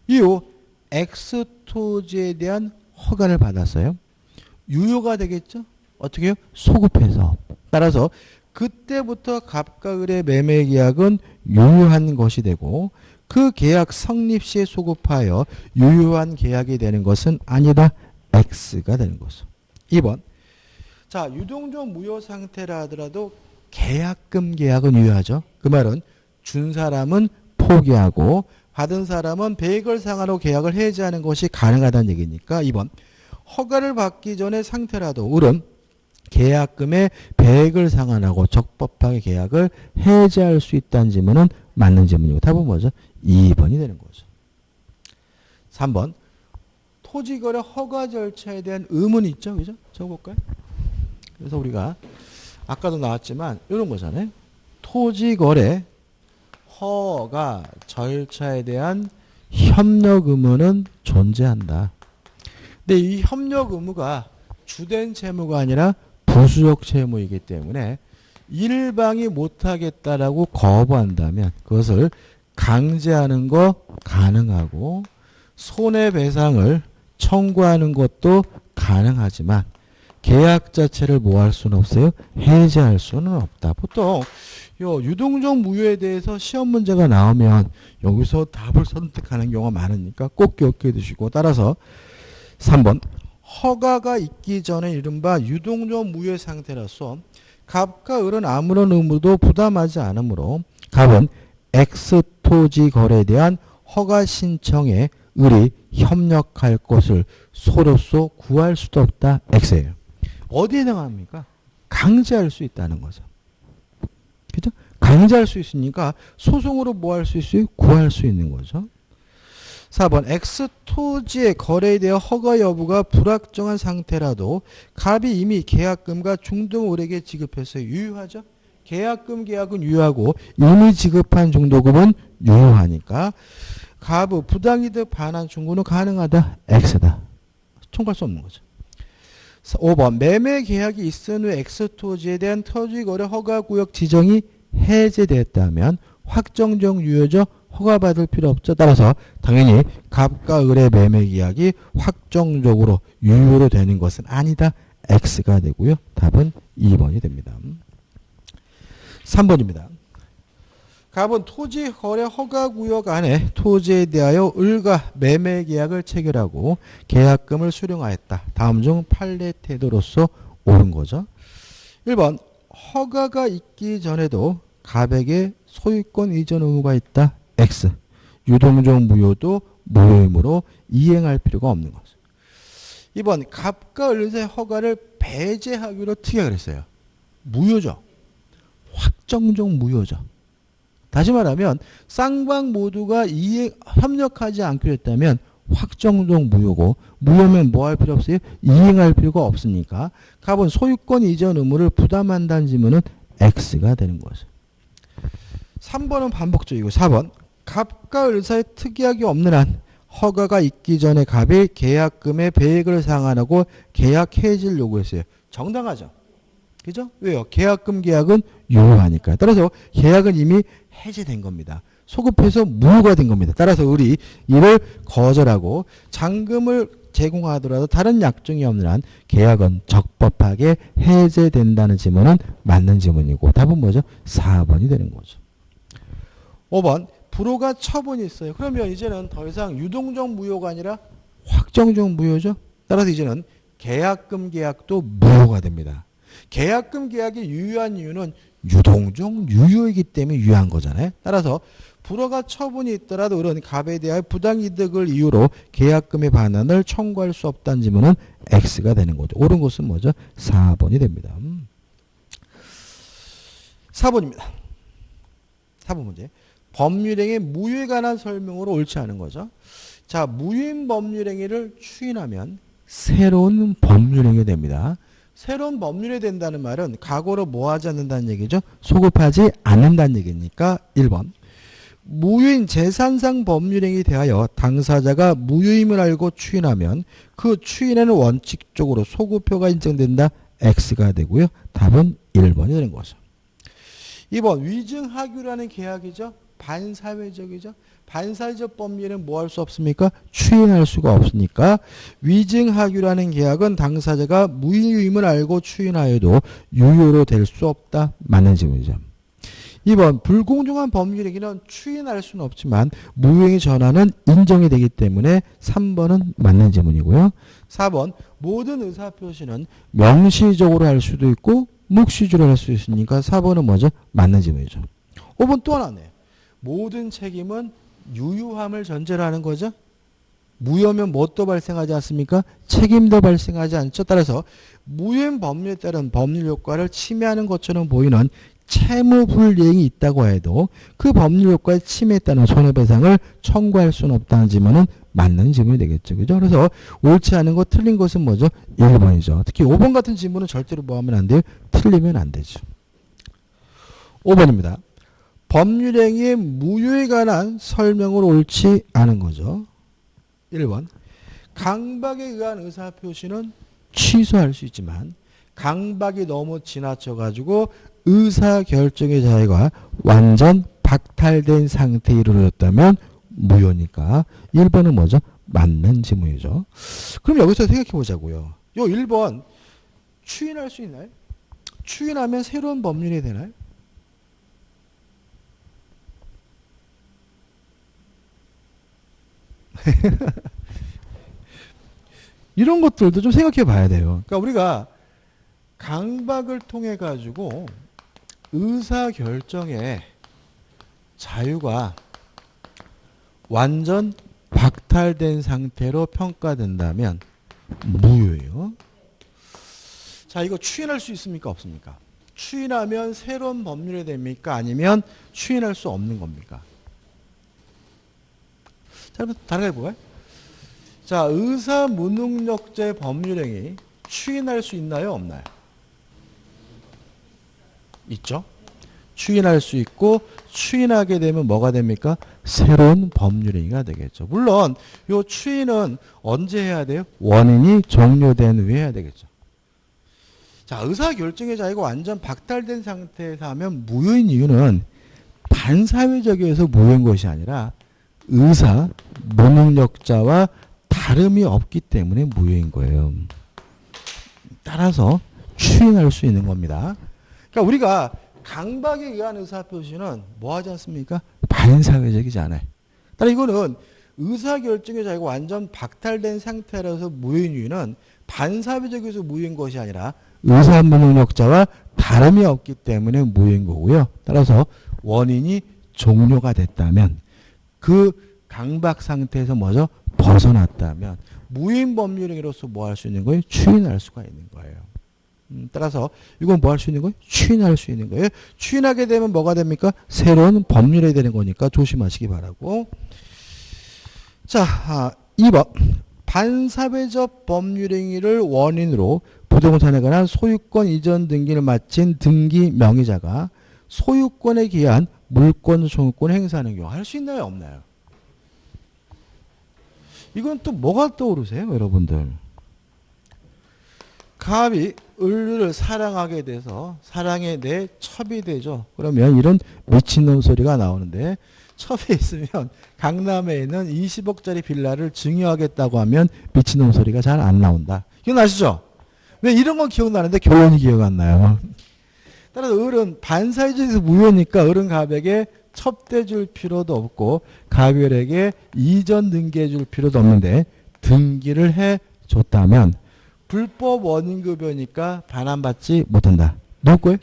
이후 X 토지에 대한 허가를 받았어요. 유효가 되겠죠? 어떻게 해요? 소급해서. 따라서 그때부터 갑과 을의 매매 계약은 유효한 것이 되고 그 계약 성립 시에 소급하여 유효한 계약이 되는 것은 아니다. X가 되는 거죠. 2번. 자, 유동적 무효 상태라 하더라도 계약금 계약은 유효하죠. 그 말은 준 사람은 포기하고 받은 사람은 배액을 상환하고 계약을 해지하는 것이 가능하다는 얘기니까 2번. 허가를 받기 전의 상태라도 을은 계약금의 배액을 상환하고 적법하게 계약을 해지할 수 있다는 질문은 맞는 질문이고 답은 뭐죠? 2번이 되는 거죠. 3번. 토지거래 허가 절차에 대한 의문이 있죠. 그죠? 적어볼까요? 그래서 우리가 아까도 나왔지만 이런 거잖아요. 토지거래 허가 절차에 대한 협력 의무는 존재한다. 근데 이 협력 의무가 주된 채무가 아니라 부수적 채무이기 때문에 일방이 못하겠다라고 거부한다면 그것을 강제하는 거 가능하고 손해배상을 청구하는 것도 가능하지만 계약 자체를 뭐 할 수는 없어요? 해지할 수는 없다. 보통 유동적 무효에 대해서 시험 문제가 나오면 여기서 답을 선택하는 경우가 많으니까 꼭 기억해 두시고 따라서 3번 허가가 있기 전에 이른바 유동적 무효 상태라서 갑과 을은 아무런 의무도 부담하지 않으므로 갑은 X 토지 거래에 대한 허가 신청에 을이 협력할 것을 소로서 구할 수도 없다. X예요. 어디에 해당합니까? 강제할 수 있다는 거죠. 그죠? 강제할 수 있으니까 소송으로 뭐 할 수 있어요? 구할 수 있는 거죠. 4번 X 토지의 거래에 대한 허가 여부가 불확정한 상태라도 갑이 이미 계약금과 중도금을에게 지급해서 유효하죠. 계약금 계약은 유효하고 이미 지급한 중도금은 유효하니까 갑의 부당이득 반환 청구는 가능하다. X다. 청구할 수 없는 거죠. 5번 매매 계약이 있은 후 X 토지에 대한 토지거래 허가구역 지정이 해제됐다면 확정적 유효죠. 허가받을 필요 없죠. 따라서 당연히 갑과 을의 매매 계약이 확정적으로 유효로 되는 것은 아니다. X가 되고요. 답은 2번이 됩니다. 3번입니다. 갑은 토지 거래 허가구역 안에 토지에 대하여 을과 매매 계약을 체결하고 계약금을 수령하였다. 다음 중 판례 태도로서 옳은 거죠. 1번 허가가 있기 전에도 갑에게 소유권 이전 의무가 있다. X. 유동적 무효도 무효이므로 이행할 필요가 없는 거죠. 2번 갑과 을의 허가를 배제하기로 특약을 했어요. 무효죠. 확정적 무효죠. 다시 말하면 쌍방 모두가 협력하지 않기로 했다면 확정적 무효고 무효면 뭐 할 필요 없어요? 이행할 필요가 없으니까 갑은 소유권 이전 의무를 부담한다는 지문은 X가 되는 거죠. 3번은 반복적이고 4번 갑과 을 사이에 특약이 없는 한 허가가 있기 전에 갑이 계약금의 배액을 상환하고 계약 해지를 요구했어요. 정당하죠. 그죠? 왜요? 계약금 계약은 유효하니까. 따라서 계약은 이미 해제된 겁니다. 소급해서 무효가 된 겁니다. 따라서 을이 이를 거절하고 잔금을 제공하더라도 다른 약정이 없는 한 계약은 적법하게 해제된다는 지문은 맞는 지문이고 답은 뭐죠? 4번이 되는 거죠. 5번 불호가 처분이 있어요. 그러면 이제는 더 이상 유동적 무효가 아니라 확정적 무효죠. 따라서 이제는 계약금 계약도 무효가 됩니다. 계약금 계약이 유효한 이유는 유동적 유효이기 때문에 유효한 거잖아요. 따라서 불허가 처분이 있더라도 을은 갑에 대하여 부당이득을 이유로 계약금의 반환을 청구할 수 없다는 지문은 X가 되는 거죠. 옳은 것은 뭐죠? 4번이 됩니다. 4번입니다. 4번 문제. 법률행위 무효에 관한 설명으로 옳지 않은 거죠. 자, 무효인 법률행위를 추인하면 새로운 법률행위 됩니다. 새로운 법률이 된다는 말은 과거로 뭐 하지 않는다는 얘기죠? 소급하지 않는다는 얘기니까 1번. 무효인 재산상 법률행위에 대하여 당사자가 무효임을 알고 추인하면 그 추인에는 원칙적으로 소급효가 인정된다. X가 되고요. 답은 1번이 되는 거죠. 2번 위증하규라는 계약이죠. 반사회적이죠. 반사회적 법률은 뭐 할 수 없습니까? 추인할 수가 없으니까 위증하규라는 계약은 당사자가 무효임을 알고 추인하여도 유효로 될 수 없다. 맞는 질문이죠. 2번 불공정한 법률행위는 추인할 수는 없지만 무효행위 전환은 인정이 되기 때문에 3번은 맞는 질문이고요. 4번 모든 의사표시는 명시적으로 할 수도 있고 묵시적으로 할 수 있으니까 4번은 뭐죠? 맞는 질문이죠. 5번 또 하나네요. 모든 책임은 유효함을 전제로 하는 거죠. 무효면 뭣도 발생하지 않습니까? 책임도 발생하지 않죠. 따라서 무효인 법률에 따른 법률 효과를 침해하는 것처럼 보이는 채무불이행이 있다고 해도 그 법률 효과에 침해에 따른 손해배상을 청구할 수는 없다는 질문은 맞는 질문이 되겠죠. 그죠? 그래서 옳지 않은 것, 틀린 것은 뭐죠? 1번이죠. 특히 5번 같은 질문은 절대로 뭐 하면 안 돼요? 틀리면 안 되죠. 5번입니다. 법률행위의 무효에 관한 설명으로 옳지 않은 거죠. 1번. 강박에 의한 의사표시는 취소할 수 있지만 강박이 너무 지나쳐가지고 의사결정의 자유가 완전 박탈된 상태에 이르렀다면 무효니까 1번은 뭐죠? 맞는 지문이죠. 그럼 여기서 생각해 보자고요. 요 1번 추인할 수 있나요? 추인하면 새로운 법률이 되나요? 이런 것들도 좀 생각해 봐야 돼요. 그러니까 우리가 강박을 통해 가지고 의사결정의 자유가 완전 박탈 박탈된 상태로 평가된다면 무효예요. 자, 이거 추인할 수 있습니까? 없습니까? 추인하면 새로운 법률이 됩니까? 아니면 추인할 수 없는 겁니까? 자, 여러분 다르게 해볼까요? 자, 의사 무능력자의 법률행위 추인할 수 있나요? 없나요? 있죠? 추인할 수 있고 추인하게 되면 뭐가 됩니까? 새로운 법률행위가 되겠죠. 물론 이 추인은 언제 해야 돼요? 원인이 종료된 후에 해야 되겠죠. 자, 의사결정의 자유가 완전 박탈된 상태에서 하면 무효인 이유는 반사회적에서 무효인 것이 아니라 의사 무능력자와 다름이 없기 때문에 무효인 거예요. 따라서 추인할 수 있는 겁니다. 그러니까 우리가 강박에 의한 의사표시는 뭐 하지 않습니까? 반사회적이지 않아요. 따라 이거는 의사결정의 자유가 완전 박탈된 상태라서 무효인 이유는 반사회적에서 무효인 것이 아니라 의사 무능력자와 다름이 없기 때문에 무효인 거고요. 따라서 원인이 종료가 됐다면 그 강박 상태에서 뭐죠? 벗어났다면 무효인 법률행위로서 뭐 할 수 있는 거예요? 추인할 수가 있는 거예요. 따라서 이건 뭐 할 수 있는 거예요? 추인할 수 있는 거예요. 추인하게 되면 뭐가 됩니까? 새로운 법률이 되는 거니까 조심하시기 바라고. 자, 2번. 반사회적 법률행위를 원인으로 부동산에 관한 소유권 이전 등기를 마친 등기 명의자가 소유권에 기한 물권 소유권 행사하는 경우 할 수 있나요? 없나요? 이건 또 뭐가 떠오르세요? 여러분들. 갑이 을류를 사랑하게 돼서 사랑에 내 첩이 되죠. 그러면 이런 미친놈 소리가 나오는데 첩에 있으면 강남에 있는 20억짜리 빌라를 증여하겠다고 하면 미친놈 소리가 잘 안 나온다. 기억나시죠? 왜 이런 건 기억나는데 결론이 기억 안 나요. 따라서 을은 반사회적에서 무효니까 을은 갑에게 첩대줄 필요도 없고 갑을에게 이전 등기해 줄 필요도 없는데 등기를 해줬다면 불법 원인급여니까 반환받지 못한다. 누구 거예요?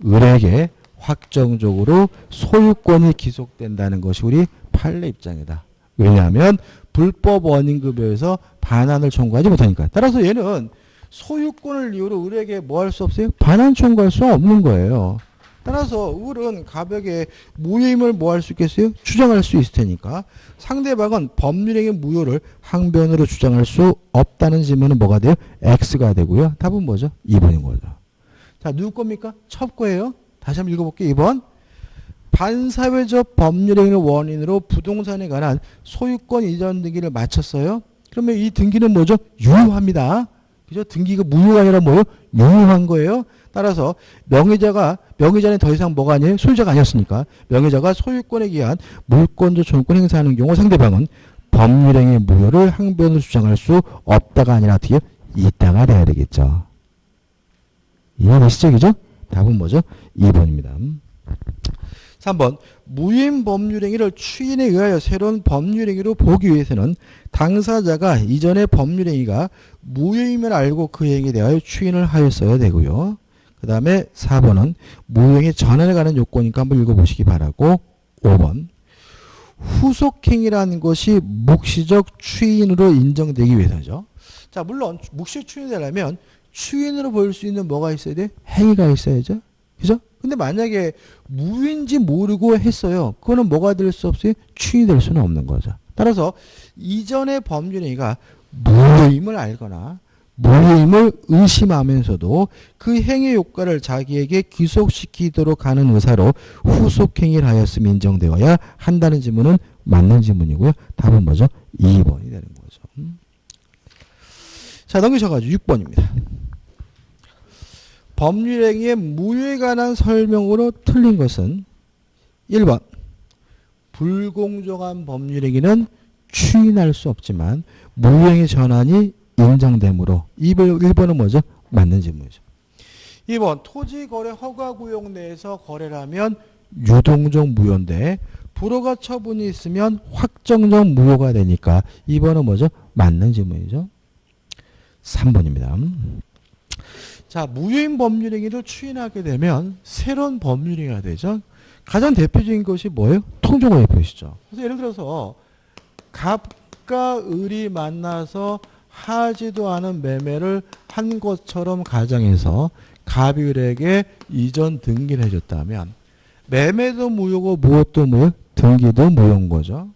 을에게 확정적으로 소유권이 기속된다는 것이 우리 판례 입장이다. 왜냐하면 불법 원인급여에서 반환을 청구하지 못하니까. 따라서 얘는 소유권을 이유로 을에게 뭐 할 수 없어요? 반환 청구할 수 없는 거예요. 따라서 을은 갑에게 무효임을 뭐 할 수 있겠어요? 주장할 수 있을 테니까 상대방은 법률행위 무효를 항변으로 주장할 수 없다는 질문은 뭐가 돼요? X가 되고요. 답은 뭐죠? 2번인 거죠. 자, 누구 겁니까? 첩 거예요. 다시 한번 읽어볼게요. 2번. 반사회적 법률행위를 원인으로 부동산에 관한 소유권 이전 등기를 마쳤어요. 그러면 이 등기는 뭐죠? 유효합니다. 그죠? 등기가 무효가 아니라 뭐예요? 유효한 거예요. 따라서 명의자는 더 이상 뭐가 아니에요? 소유자가 아니었으니까 명의자가 소유권에 기한 물권적 소유권 행사하는 경우 상대방은 법률행위 무효를 항변으로 주장할 수 없다가 아니라 어떻게 해요? 있다가 돼야 되겠죠. 이해되시죠? 그죠? 답은 뭐죠? 2번입니다. 3번. 무효인 법률행위를 추인에 의하여 새로운 법률행위로 보기 위해서는 당사자가 이전의 법률행위가 무효임을 알고 그 행위에 대하여 추인을 하였어야 되고요. 그 다음에 4번은 무효행위 전환에 관한 요건이니까 한번 읽어보시기 바라고. 5번. 후속행위라는 것이 묵시적 추인으로 인정되기 위해서죠. 자, 물론 묵시적 추인이 되려면 추인으로 볼 수 있는 뭐가 있어야 돼? 행위가 있어야죠. 그죠? 근데 만약에 무인지 모르고 했어요. 그거는 뭐가 될 수 없어요? 추인이 될 수는 없는 거죠. 따라서 이전의 법률행위가 무효임을 알거나 무효임을 의심하면서도 그 행위 효과를 자기에게 귀속시키도록 하는 의사로 후속행위를 하였음 인정되어야 한다는 질문은 맞는 질문이고요. 답은 뭐죠? 2번이 되는 거죠. 자, 넘기셔가지고 6번입니다. 법률행위의 무효에 관한 설명으로 틀린 것은 1번. 불공정한 법률행위는 추인할 수 없지만 무효행위 전환이 인정되므로 1번은 뭐죠? 맞는 질문이죠. 2번. 토지거래 허가구역 내에서 거래를 하면 유동적 무효인데 불허가 처분이 있으면 확정적 무효가 되니까 2번은 뭐죠? 맞는 질문이죠. 3번입니다. 자, 무효인 법률행위를 추인하게 되면 새로운 법률행위가 되죠. 가장 대표적인 것이 뭐예요? 통정오해 표시죠. 그래서 예를 들어서 갑과 을이 만나서 하지도 않은 매매를 한 것처럼 가정해서 갑이 을에게 이전 등기를 해줬다면 매매도 무효고 무엇도 무효, 등기도 무효인 거죠.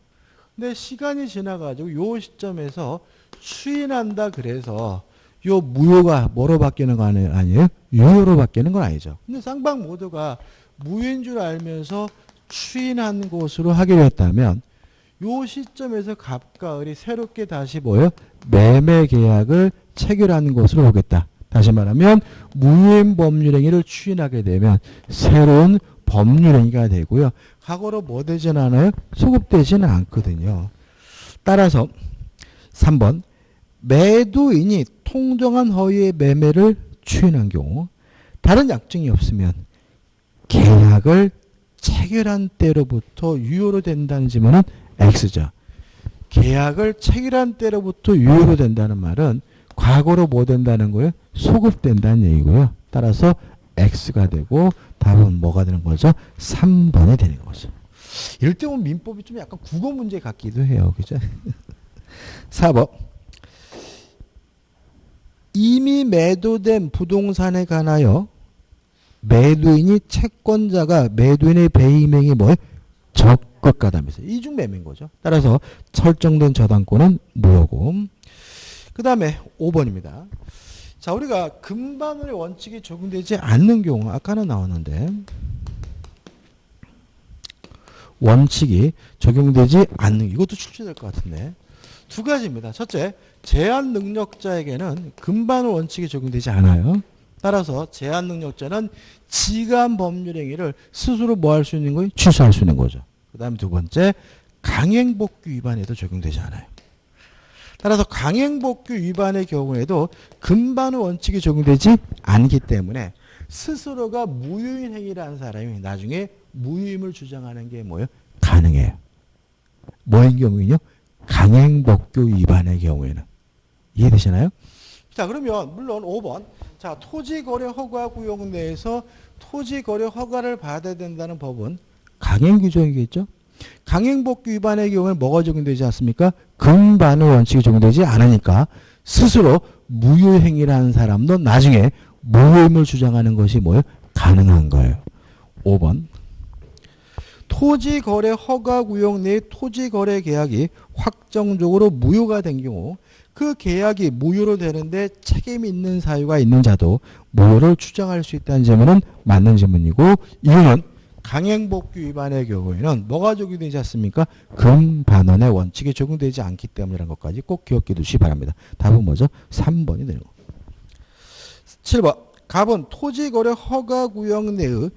근데 시간이 지나가지고 요 시점에서 추인한다 그래서 요 무효가 뭐로 바뀌는 거 아니에요? 유효로 바뀌는 건 아니죠. 근데 쌍방 모두가 무효인 줄 알면서 추인한 것으로 하기로 했다면 요 시점에서 갑과 을이 새롭게 다시 뭐예요? 매매 계약을 체결하는 것으로 보겠다. 다시 말하면 무효인 법률행위를 추인하게 되면 새로운 법률행위가 되고요. 과거로 뭐 되진 않아요? 소급되지는 않거든요. 따라서 3번 매도인이 통정한 허위의 매매를 추인한 경우 다른 약정이 없으면 계약을 체결한 때로부터 유효로 된다는 지문은 X죠. 계약을 체결한 때로부터 유효로 된다는 말은 과거로 뭐 된다는 거예요? 소급된다는 얘기고요. 따라서 X가 되고 답은 뭐가 되는 거죠? 3번이 되는 거죠. 이럴 때 보면 민법이 좀 약간 국어 문제 같기도 해요. 그죠? 4번. 이미 매도된 부동산에 관하여 매도인이 채권자가 매도인의 배임행위 뭐예요? 적극가담해서 이중 매매인 거죠. 따라서 설정된 저당권은 무효고. 그 다음에 5번입니다. 자, 우리가 금반원의 원칙이 적용되지 않는 경우 아까는 나왔는데 원칙이 적용되지 않는 이것도 출제될 것 같은데 두 가지입니다. 첫째, 제한 능력자에게는 금반원 원칙이 적용되지 않아요. 따라서 제한 능력자는 지간 법률행위를 스스로 뭐 할 수 있는 거예요? 취소할 수 있는 거죠. 그 다음에 두 번째, 강행복귀 위반에도 적용되지 않아요. 따라서 강행복귀 위반의 경우에도 금반원 원칙이 적용되지 않기 때문에 스스로가 무효인 행위를 한 사람이 나중에 무효임을 주장하는 게 뭐예요? 가능해요. 뭐인 경우는요? 강행복귀 위반의 경우에는. 이해되시나요? 자, 그러면 물론 5번. 자, 토지거래 허가 구역 내에서 토지거래 허가를 받아야 된다는 법은 강행규정이겠죠? 강행복귀 위반의 경우에는 뭐가 적용되지 않습니까? 금반원 원칙이 적용되지 않으니까 스스로 무효행위를 하는 사람도 나중에 무효임을 주장하는 것이 뭐예요? 가능한 거예요. 5번. 토지거래 허가구역 내 토지거래 계약이 확정적으로 무효가 된 경우 그 계약이 무효로 되는데 책임 있는 사유가 있는 자도 무효를 주장할 수 있다는 질문은 맞는 질문이고 이유는 강행복귀 위반의 경우에는 뭐가 적용되지 않습니까? 금반원의 원칙이 적용되지 않기 때문이라는 것까지 꼭 기억해 두시기 바랍니다. 답은 뭐죠? 3번이 되는 거. 7번. 갑은 토지거래 허가구역 내의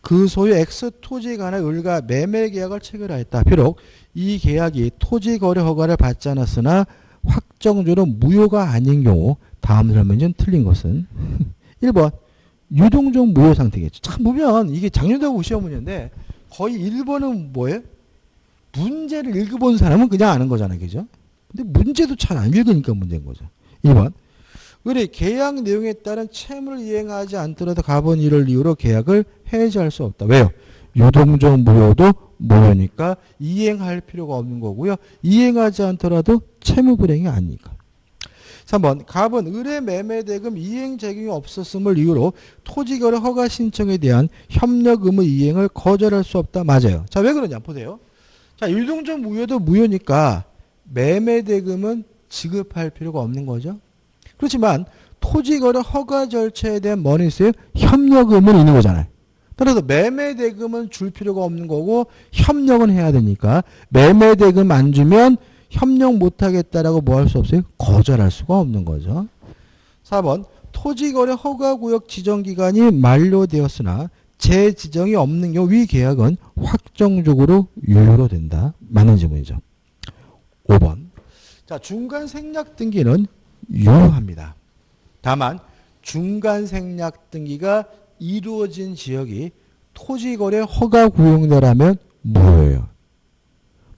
그 소유 X 토지에 관한 을과 매매 계약을 체결하였다. 비록 이 계약이 토지거래 허가를 받지 않았으나 확정적으로 무효가 아닌 경우 다음 설명은 틀린 것은 1번 유동적 무효 상태겠죠. 참 보면 이게 작년도 시험 문제인데 거의 1번은 뭐예요? 문제를 읽어본 사람은 그냥 아는 거잖아요. 그죠? 근데 문제도 잘 안 읽으니까 문제인 거죠. 2번 을이 계약 내용에 따른 채무를 이행하지 않더라도 갑은 이를 이유로 계약을 해지할 수 없다. 왜요? 유동적 무효도 무효니까 이행할 필요가 없는 거고요. 이행하지 않더라도 채무 불이행이 아니니까. 3번 갑은 을의 매매대금 이행 책임이 없었음을 이유로 토지거래 허가 신청에 대한 협력 의무 이행을 거절할 수 없다. 맞아요. 자, 왜 그러냐 보세요. 자, 유동적 무효도 무효니까 매매대금은 지급할 필요가 없는 거죠. 그렇지만 토지거래 허가 절차에 대한 뭐는 있어요? 협력 의무는 있는 거잖아요. 따라서 매매대금은 줄 필요가 없는 거고 협력은 해야 되니까 매매대금 안 주면 협력 못하겠다라고 뭐 할 수 없어요? 거절할 수가 없는 거죠. 4번 토지거래 허가구역 지정기간이 만료되었으나 재지정이 없는 경우 위 계약은 확정적으로 유효로 된다. 맞는 질문이죠. 5번 자, 중간 생략 등기는 유효합니다. 다만 중간 생략 등기가 이루어진 지역이 토지거래 허가구역내라면 무효예요.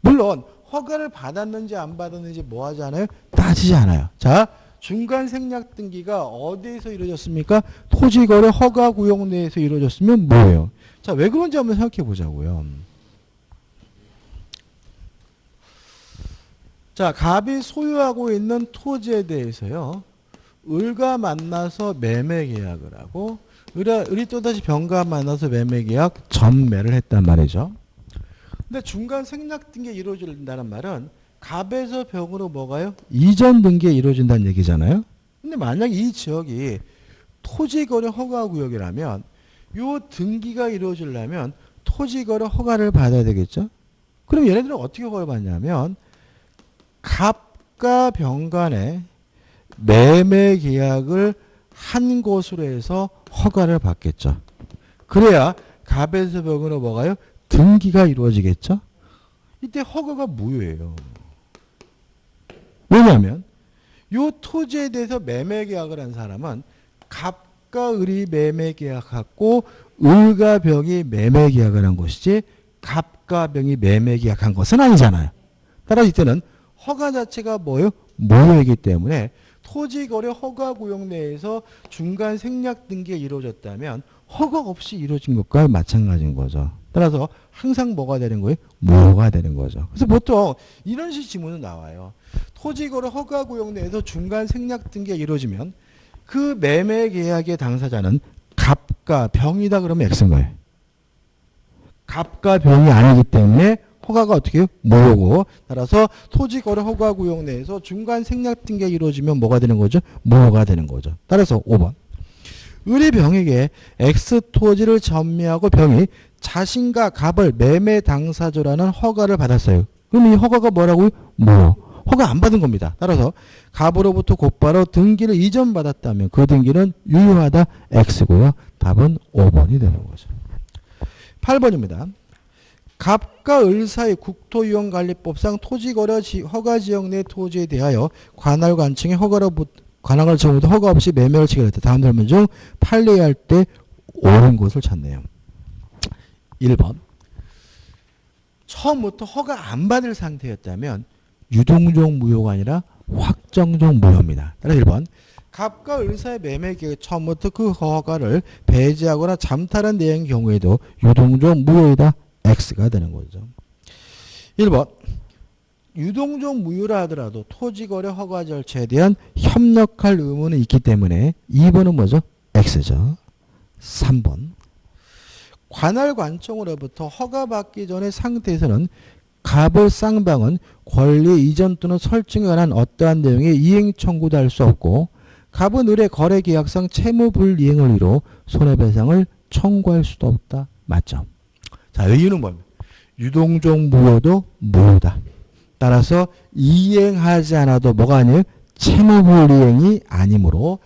물론 허가를 받았는지 안 받았는지 뭐 하지 않아요? 따지지 않아요. 자, 중간 생략 등기가 어디에서 이루어졌습니까? 토지거래 허가구역 내에서 이루어졌으면 뭐예요? 자, 왜 그런지 한번 생각해 보자고요. 자, 갑이 소유하고 있는 토지에 대해서요. 을과 만나서 매매 계약을 하고 을이 또다시 병과 만나서 매매 계약 전매를 했단 말이죠. 근데 중간 생략 등기 이루어진다는 말은 갑에서 병으로 뭐가요? 이전 등기가 이루어진다는 얘기잖아요. 근데 만약 이 지역이 토지거래 허가구역이라면 요 등기가 이루어지려면 토지거래 허가를 받아야 되겠죠. 그럼 얘네들은 어떻게 허가를 받냐면 갑과 병 간에 매매 계약을 한 곳으로 해서 허가를 받겠죠. 그래야 갑에서 병으로 뭐가요? 등기가 이루어지겠죠. 이때 허가가 무효예요. 왜냐하면 이 토지에 대해서 매매 계약을 한 사람은 갑과 을이 매매 계약하고 을과 병이 매매 계약을 한 것이지 갑과 병이 매매 계약한 것은 아니잖아요. 따라서 이때는 허가 자체가 뭐예요? 무효이기 때문에 토지거래 허가구역 내에서 중간 생략 등기가 이루어졌다면 허가 없이 이루어진 것과 마찬가지인 거죠. 따라서 항상 뭐가 되는 거예요? 무효가 되는 거죠. 그래서 보통 이런 식의 지문은 나와요. 토지거래 허가구역 내에서 중간 생략 등기가 이루어지면 그 매매 계약의 당사자는 갑과 병이다 그러면 X인 거예요. 갑과 병이 아니기 때문에 허가가 어떻게 해요? 무효고 따라서 토지거래 허가구역 내에서 중간 생략 등기가 이루어지면 뭐가 되는 거죠? 무효가 되는 거죠. 따라서 5번. 을이 병에게 X 토지를 전매하고 병이 자신과 갑을 매매 당사자라는 허가를 받았어요. 그럼 이 허가가 뭐라고요? 무효. 허가 안 받은 겁니다. 따라서 갑으로부터 곧바로 등기를 이전받았다면 그 등기는 유효하다 X고요. 답은 5번이 되는 거죠. 8번입니다. 갑과 을 사이 국토유형관리법상 토지거래 허가지역 내 토지에 대하여 관할 관청의 관할 청구도 허가 없이 매매를 체결했다. 다음 설문 중 판례할 때 옳은 것을 찾네요. 1번. 처음부터 허가 안 받을 상태였다면 유동적 무효가 아니라 확정적 무효입니다. 따라서 1번. 갑과 을 사이 매매 계획 처음부터 그 허가를 배제하거나 잠탈한 내용의 경우에도 유동적 무효이다. X가 되는 거죠. 1번. 유동적 무효라 하더라도 토지거래 허가 절차에 대한 협력할 의무는 있기 때문에 2번은 뭐죠? X죠. 3번. 관할 관청으로부터 허가받기 전의 상태에서는 갑을 쌍방은 권리 이전 또는 설정에 관한 어떠한 내용의 이행 청구도 할 수 없고 갑은 을의 거래 계약상 채무 불이행을 이유로 손해배상을 청구할 수도 없다. 맞죠? 자, 이유는 뭡니까? 유동적 무효도 무효다. 따라서 이행하지 않아도 뭐가 아니에요? 채무불이행이 아니므로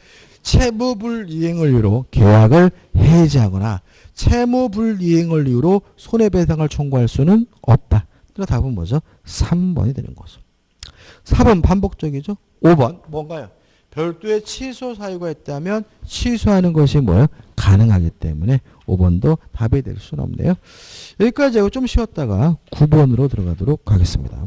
채무불이행을 이유로 계약을 해지하거나 채무불이행을 이유로 손해배상을 청구할 수는 없다. 그러니까 답은 뭐죠? 3번이 되는 거죠. 4번 반복적이죠. 5번 뭔가요? 별도의 취소 사유가 있다면 취소하는 것이 뭐예요? 가능하기 때문에 5번도 답이 될 수는 없네요. 여기까지 하고 좀 쉬었다가 9번으로 들어가도록 하겠습니다.